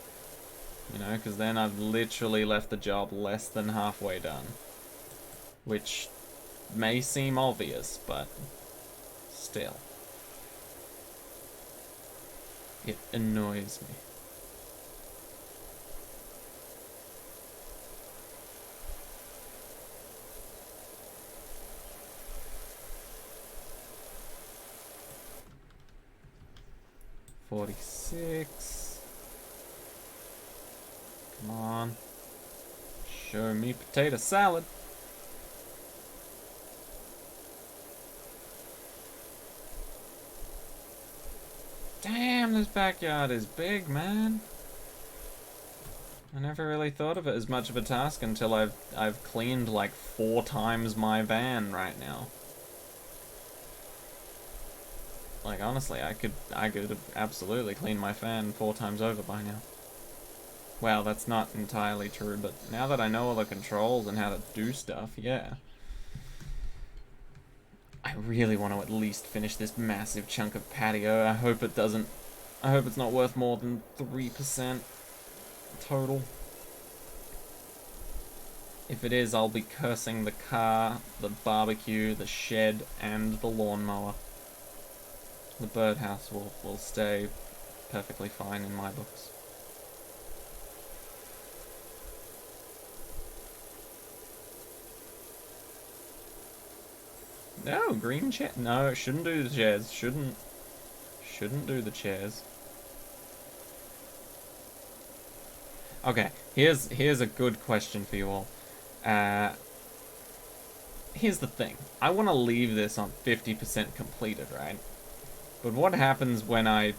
You know, because then I've literally left the job less than halfway done. Which may seem obvious, but still. It annoys me. 46. Come on. Show me potato salad. Damn, this backyard is big, man. I never really thought of it as much of a task until I've cleaned like 4 times my van right now. Like honestly, I could absolutely clean my fan 4 times over by now. Well, that's not entirely true, but now that I know all the controls and how to do stuff, yeah. I really want to at least finish this massive chunk of patio. I hope it's not worth more than 3% total. If it is, I'll be cursing the car, the barbecue, the shed, and the lawnmower. The birdhouse will stay perfectly fine in my books. No, green chair. No, shouldn't do the chairs. Shouldn't do the chairs. Okay, here's a good question for you all. Here's the thing. I want to leave this on 50% completed, right? But what happens when I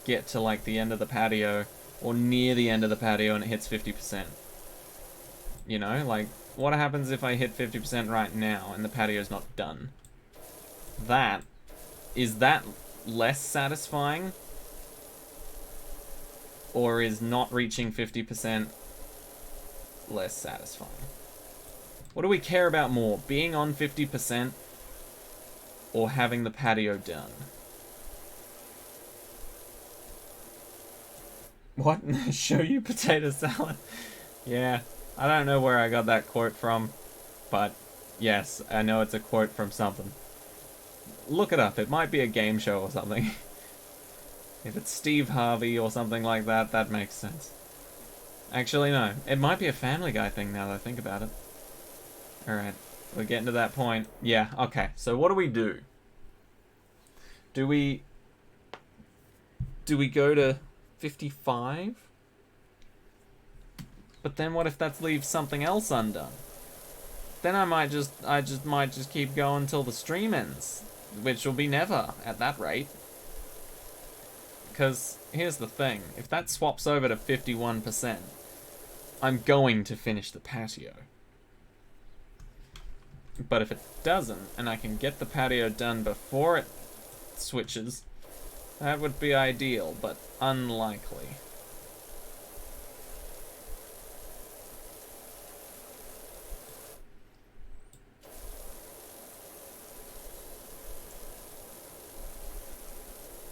get to like the end of the patio or near the end of the patio and it hits 50%? You know, like what happens if I hit 50% right now and the patio's not done? Is that less satisfying? Or is not reaching 50% less satisfying? What do we care about more? Being on 50% or having the patio done? What? Show you potato salad? Yeah, I don't know where I got that quote from, but yes, I know it's a quote from something. Look it up, it might be a game show or something. If it's Steve Harvey or something like that, that makes sense. Actually, no, it might be a Family Guy thing now that I think about it. Alright, we're getting to that point. Yeah, okay, so what do we do? Do we go to 55? But then what if that leaves something else undone? Then I might just keep going till the stream ends, which will be never at that rate. Because here's the thing, if that swaps over to 51%, I'm going to finish the patio. But if it doesn't, and I can get the patio done before it switches, that would be ideal, but unlikely.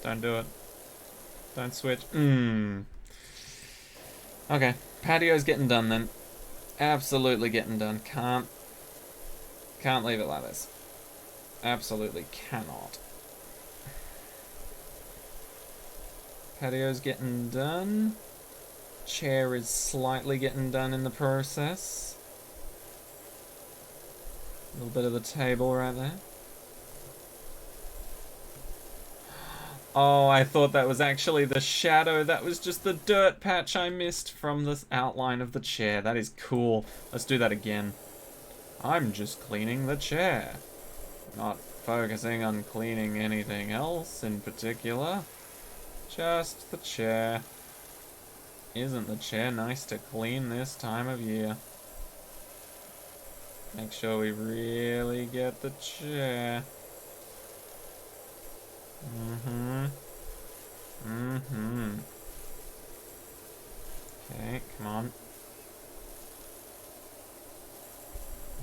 Don't do it. Don't switch. Okay, patio's getting done then. Absolutely getting done. Can't leave it like this. Absolutely cannot. Patio's getting done. Chair is slightly getting done in the process. A little bit of the table right there. Oh, I thought that was actually the shadow. That was just the dirt patch I missed from the outline of the chair. That is cool. Let's do that again. I'm just cleaning the chair. Not focusing on cleaning anything else in particular. Just the chair. Isn't the chair nice to clean this time of year? Make sure we really get the chair. Okay, come on.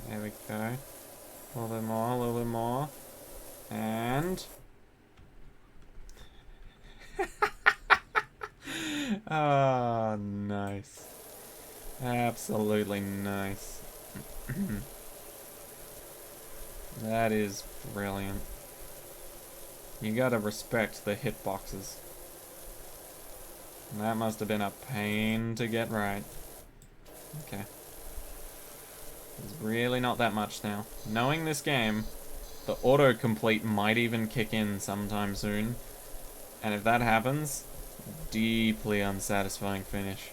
There we go. A little bit more, a little bit more. And... oh, nice. Absolutely nice. That is brilliant. You gotta respect the hitboxes. That must have been a pain to get right. Okay. There's really not that much now. Knowing this game, the autocomplete might even kick in sometime soon. And if that happens, deeply unsatisfying finish.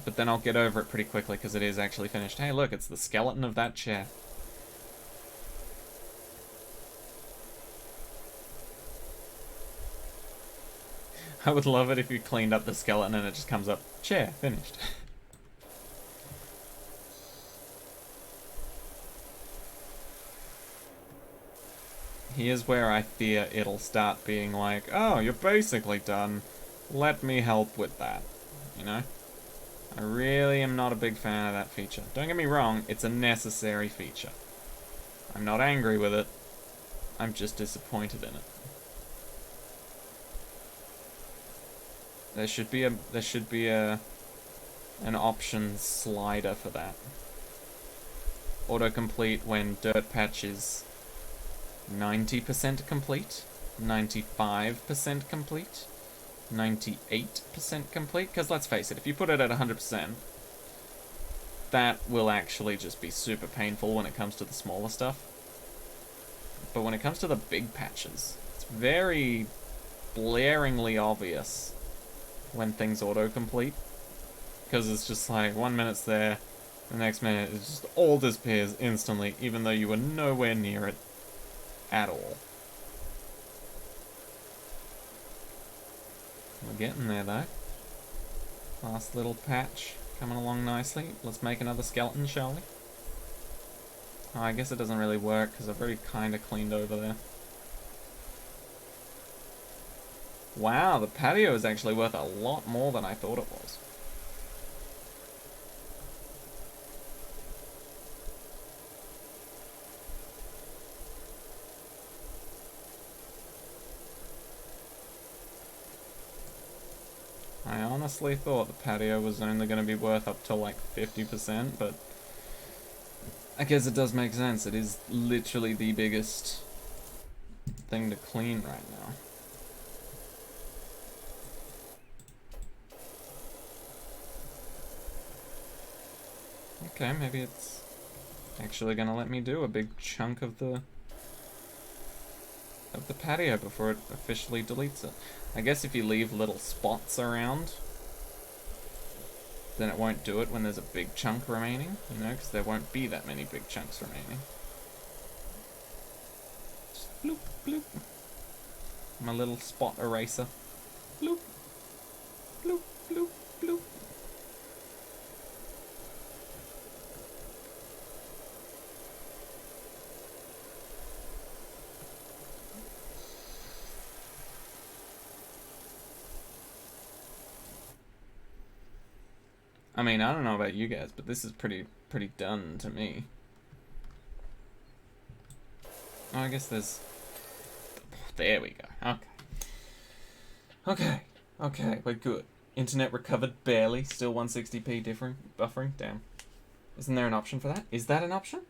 But then I'll get over it pretty quickly because it is actually finished. Hey, look, it's the skeleton of that chair. I would love it if you cleaned up the skeleton and it just comes up, chair, finished. Here's where I fear it'll start being like, oh, you're basically done. Let me help with that. You know? I really am not a big fan of that feature. Don't get me wrong, it's a necessary feature. I'm not angry with it. I'm just disappointed in it. There should be an options slider for that. Autocomplete when dirt patch is 90% complete, 95% complete, 98% complete. Because let's face it, if you put it at 100%, that will actually just be super painful when it comes to the smaller stuff. But when it comes to the big patches, it's very blaringly obvious when things autocomplete, because it's just like 1 minute's there, the next minute it just all disappears instantly, even though you were nowhere near it at all. We're getting there though. Last little patch coming along nicely. Let's make another skeleton, shall we? Oh, I guess it doesn't really work because I've already kind of cleaned over there. Wow, the patio is actually worth a lot more than I thought it was. I honestly thought the patio was only going to be worth up to like 50%, but I guess it does make sense. It is literally the biggest thing to clean right now. Okay, maybe it's actually gonna let me do a big chunk of the patio before it officially deletes it. I guess if you leave little spots around, then it won't do it when there's a big chunk remaining, you know, because there won't be that many big chunks remaining. Just bloop, bloop. My little spot eraser. Bloop, bloop, bloop, bloop. I mean, I don't know about you guys, but this is pretty done to me. Oh, I guess there's... There we go. Okay, we're good. Internet recovered barely. Still 160p buffering. Damn. Isn't there an option for that? Is that an option?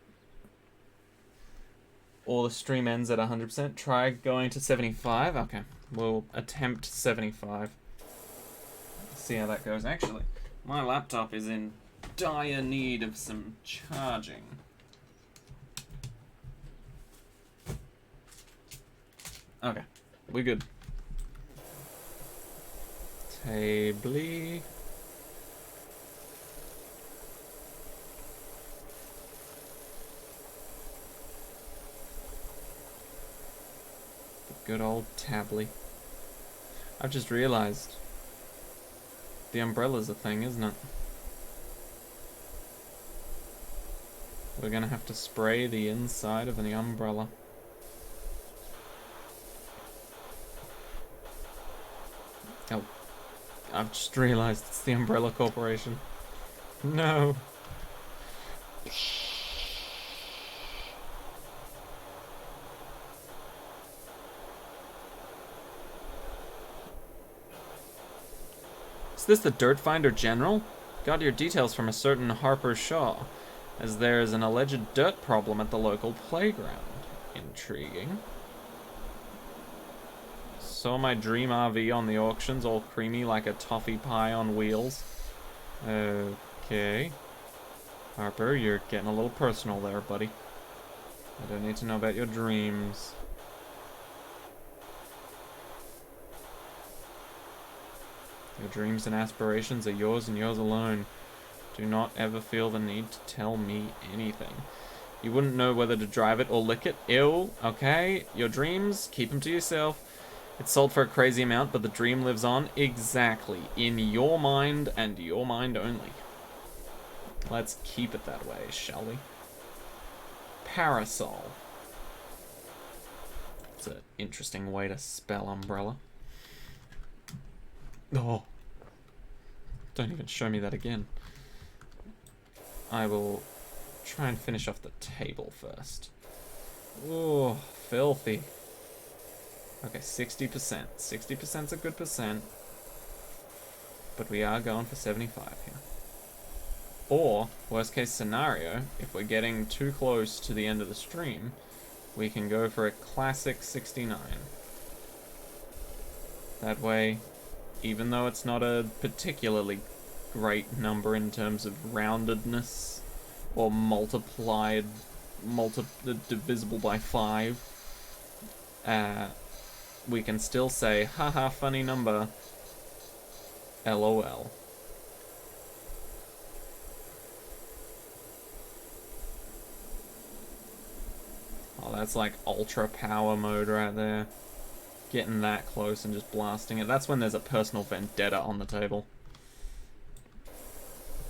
Or the stream ends at 100%. Try going to 75. Okay, we'll attempt 75. See how that goes. Actually, my laptop is in dire need of some charging. Okay, we're good. Tably. Good old Tably. I've just realized the umbrella's a thing, isn't it? We're gonna have to spray the inside of the umbrella. Oh, I've just realized it's the Umbrella Corporation. No. Is this the Dirt Finder General? Got your details from a certain Harper Shaw, as there is an alleged dirt problem at the local playground. Intriguing. Saw my dream RV on the auctions, all creamy like a toffee pie on wheels. Okay. Harper, you're getting a little personal there, buddy. I don't need to know about your dreams. Your dreams and aspirations are yours and yours alone. Do not ever feel the need to tell me anything. You wouldn't know whether to drive it or lick it. Ew, okay? Your dreams, keep them to yourself. It's sold for a crazy amount, but the dream lives on. Exactly. In your mind and your mind only. Let's keep it that way, shall we? Parasol. It's an interesting way to spell umbrella. Oh. Don't even show me that again. I will try and finish off the table first. Oh, filthy. Okay, 60%. 60%'s a good percent. But we are going for 75 here. Or, worst case scenario, if we're getting too close to the end of the stream, we can go for a classic 69. That way, even though it's not a particularly great number in terms of roundedness or divisible by 5, we can still say, haha, funny number, LOL. Oh, that's like ultra power mode right there. Getting that close and just blasting it. That's when there's a personal vendetta on the table.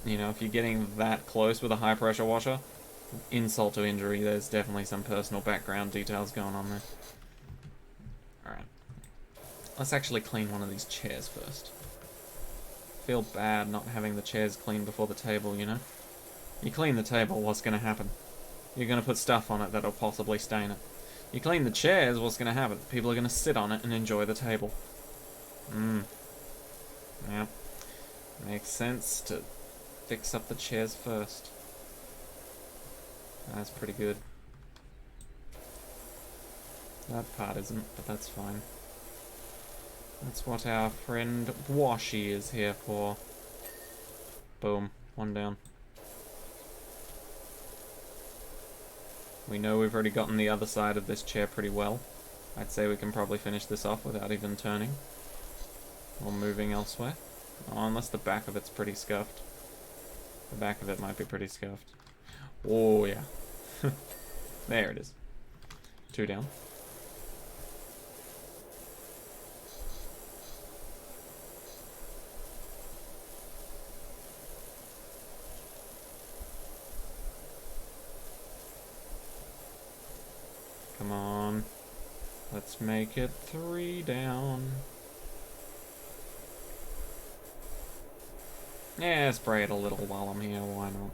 You know, if you're getting that close with a high pressure washer, insult to injury, there's definitely some personal background details going on there. Alright. Let's actually clean one of these chairs first. Feel bad not having the chairs clean before the table, you know? You clean the table, what's gonna happen? You're gonna put stuff on it that'll possibly stain it. You clean the chairs, what's gonna happen? People are gonna sit on it and enjoy the table. Yeah. Makes sense to fix up the chairs first. That's pretty good. That part isn't, but that's fine. That's what our friend Washy is here for. Boom. One down. We know we've already gotten the other side of this chair pretty well. I'd say we can probably finish this off without even turning. Or moving elsewhere. Oh, unless the back of it's pretty scuffed. The back of it might be pretty scuffed. Oh, yeah. There it is. 2 down. Come on. Let's make it 3 down. Yeah, spray it a little while I'm here, why not?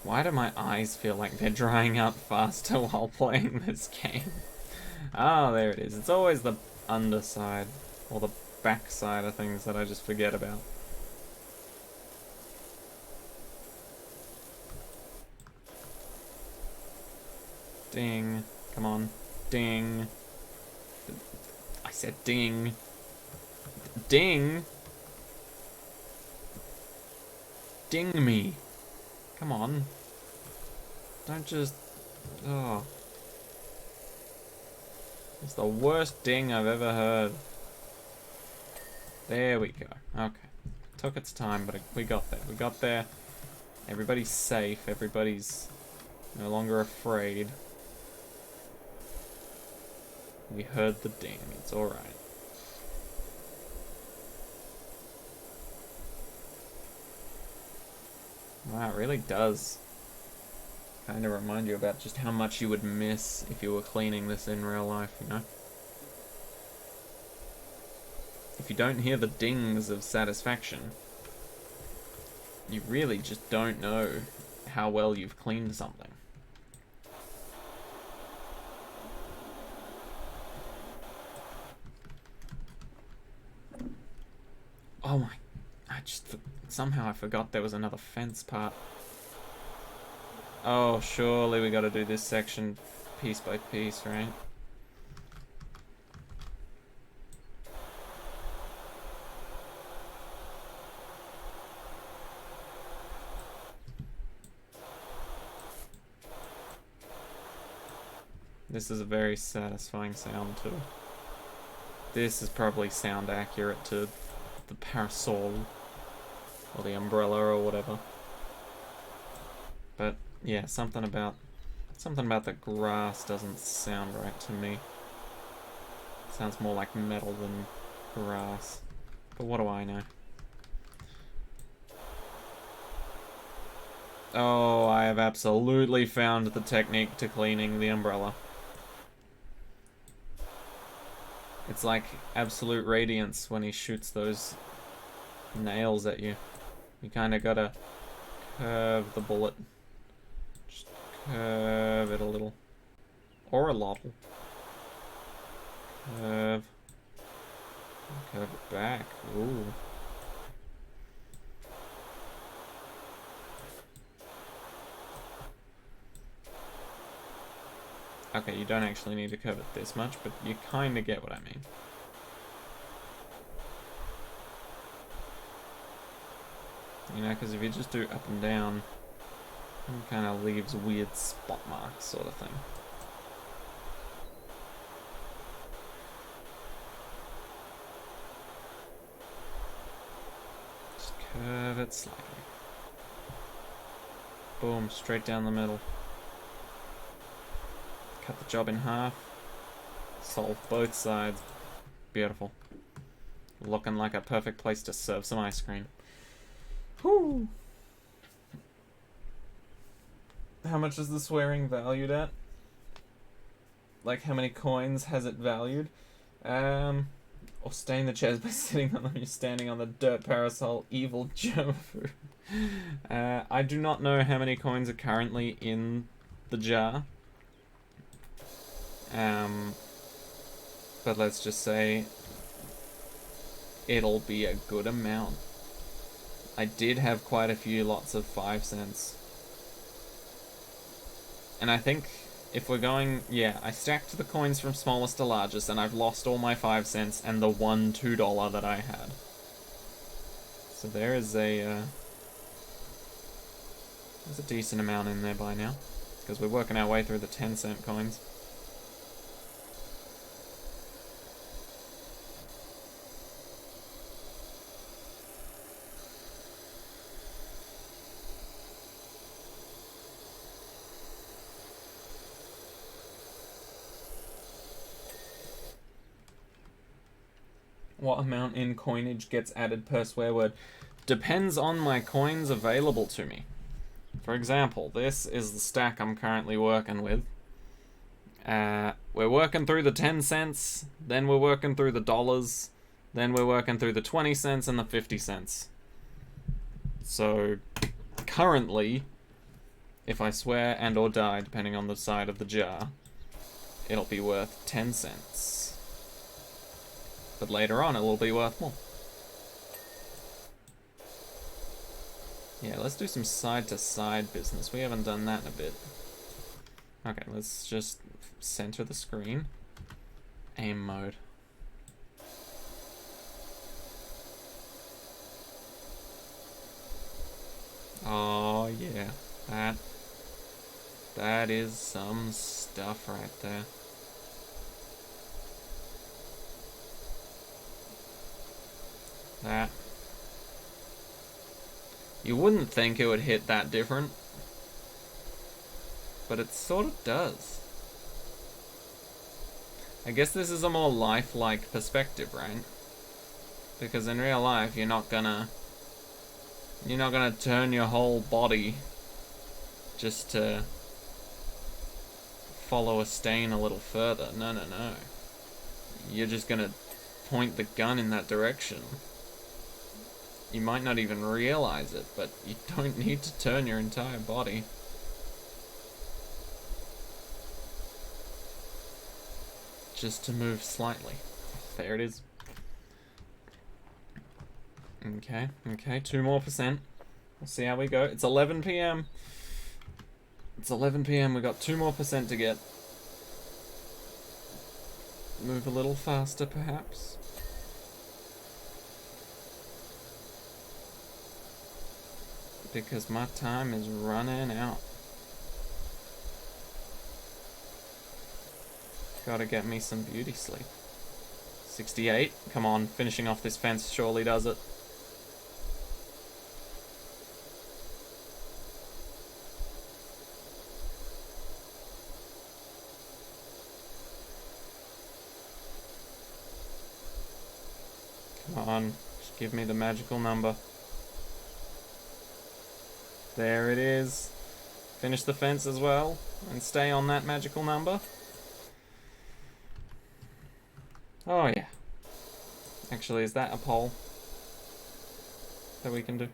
Why do my eyes feel like they're drying out faster while playing this game? Ah, there it is. It's always the underside, or the backside of things that I just forget about. Ding. Come on. Ding. I said ding. Ding. Ding me. Come on. Don't just... Oh. It's the worst ding I've ever heard. There we go. Okay. Took its time, but we got there. We got there. Everybody's safe. Everybody's no longer afraid. We heard the ding. It's alright. Wow, it really does kind of remind you about just how much you would miss if you were cleaning this in real life, you know? If you don't hear the dings of satisfaction, you really just don't know how well you've cleaned something. Oh my... somehow I forgot there was another fence part. Oh, surely we gotta do this section piece by piece, right? This is a very satisfying sound too. This is probably sound accurate to the parasol or the umbrella or whatever. But yeah, something about the grass doesn't sound right to me. It sounds more like metal than grass. But what do I know? Oh, I have absolutely found the technique to cleaning the umbrella. It's like absolute radiance when he shoots those nails at you. You kind of gotta curve the bullet. Just curve it a little. Or a lot. Curve. Curve it back. Ooh. Okay, you don't actually need to curve it this much, but you kind of get what I mean. You know, because if you just do up and down, it kind of leaves weird spot marks sort of thing. Just curve it slightly. Boom, straight down the middle. Cut the job in half. Solve both sides. Beautiful. Looking like a perfect place to serve some ice cream. Whew. How much is the swearing valued at? Like, how many coins has it valued? Or stain the chairs by sitting on them. You're standing on the dirt parasol. Evil Jofu. I do not know how many coins are currently in the jar. But let's just say it'll be a good amount. I did have quite a few lots of 5 cents. And I think if we're going, yeah, I stacked the coins from smallest to largest, and I've lost all my 5 cents and the one $2 that I had. So there's a decent amount in there by now, because we're working our way through the 10-cent coins. What amount in coinage gets added per swear word? Depends on my coins available to me. For example, this is the stack I'm currently working with. We're working through the 10 cents, then we're working through the dollars, then we're working through the 20 cents and the 50 cents. So, currently, if I swear and or die, depending on the side of the jar, it'll be worth 10 cents. But later on, it will be worth more. Yeah, let's do some side-to-side business. We haven't done that in a bit. Okay, let's just center the screen. Aim mode. Oh, yeah. That is some stuff right there. That. You wouldn't think it would hit that different, but it sort of does. I guess this is a more lifelike perspective, right? Because in real life, you're not gonna turn your whole body just to follow a stain a little further. No. You're just gonna point the gun in that direction. You might not even realize it, but you don't need to turn your entire body. Just to move slightly. There it is. Okay, 2% more. We'll see how we go. It's 11 p.m. It's 11 p.m. We got 2% more to get. Move a little faster, perhaps. Because my time is running out. Gotta get me some beauty sleep. 68. Come on, finishing off this fence surely does it. Come on, just give me the magical number. There it is. Finish the fence as well, and stay on that magical number. Oh yeah. Actually, is that a poll that we can do?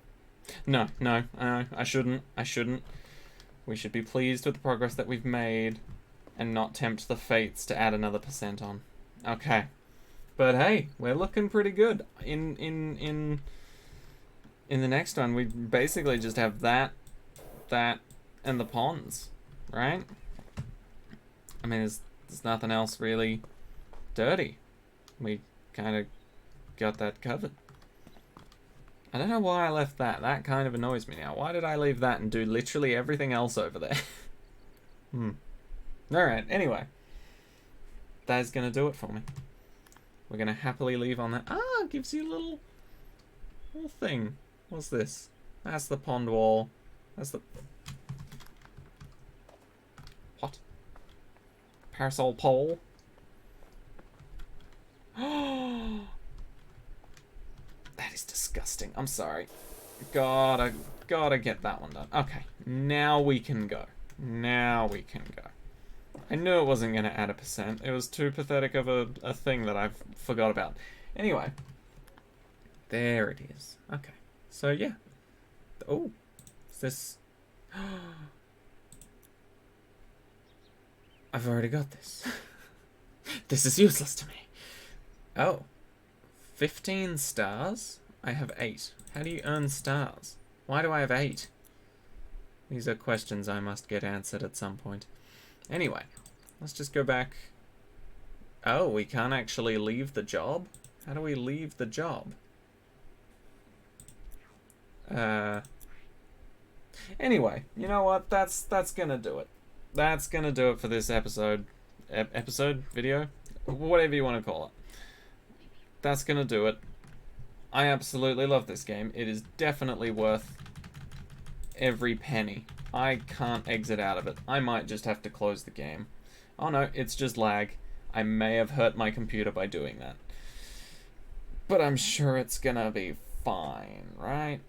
No, I shouldn't. We should be pleased with the progress that we've made and not tempt the fates to add another % on. Okay. But hey, we're looking pretty good. In the next one, we basically just have that, and the ponds, right? I mean, there's nothing else really dirty. We kind of got that covered. I don't know why I left that. That kind of annoys me now. Why did I leave that and do literally everything else over there? Alright, anyway. That is going to do it for me. We're going to happily leave on that. Ah, it gives you a little thing. What's this? That's the pond wall. That's the... What? Parasol pole? That is disgusting. I'm sorry. Gotta get that one done. Okay, now we can go. I knew it wasn't going to add a %. It was too pathetic of a thing that I forgot about. Anyway. There it is. Okay. So, yeah. Oh. Is this... I've already got this. This is useless to me. Oh. 15 stars? I have 8. How do you earn stars? Why do I have 8? These are questions I must get answered at some point. Anyway, let's just go back. Oh, we can't actually leave the job? How do we leave the job? Anyway, you know what? That's gonna do it. That's gonna do it for this episode. Video? Whatever you want to call it. That's gonna do it. I absolutely love this game. It is definitely worth every penny. I can't exit out of it. I might just have to close the game. Oh no, it's just lag. I may have hurt my computer by doing that. But I'm sure it's gonna be fine, right?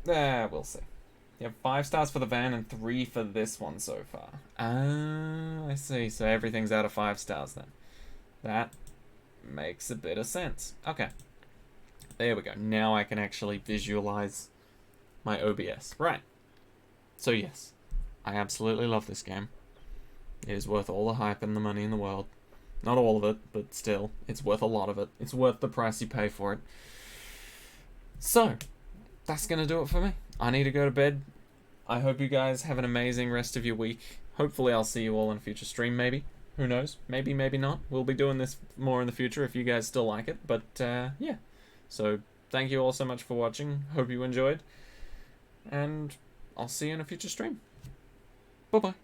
We'll see. You have 5 stars for the van and 3 for this one so far. Ah, I see. So everything's out of 5 stars then. That makes a bit of sense. Okay. There we go. Now I can actually visualize my OBS. Right. So yes, I absolutely love this game. It is worth all the hype and the money in the world. Not all of it, but still, it's worth a lot of it. It's worth the price you pay for it. So, that's going to do it for me. I need to go to bed. I hope you guys have an amazing rest of your week. Hopefully I'll see you all in a future stream, maybe. Who knows? Maybe, maybe not. We'll be doing this more in the future if you guys still like it. But, yeah. So, thank you all so much for watching. Hope you enjoyed. And I'll see you in a future stream. Bye-bye.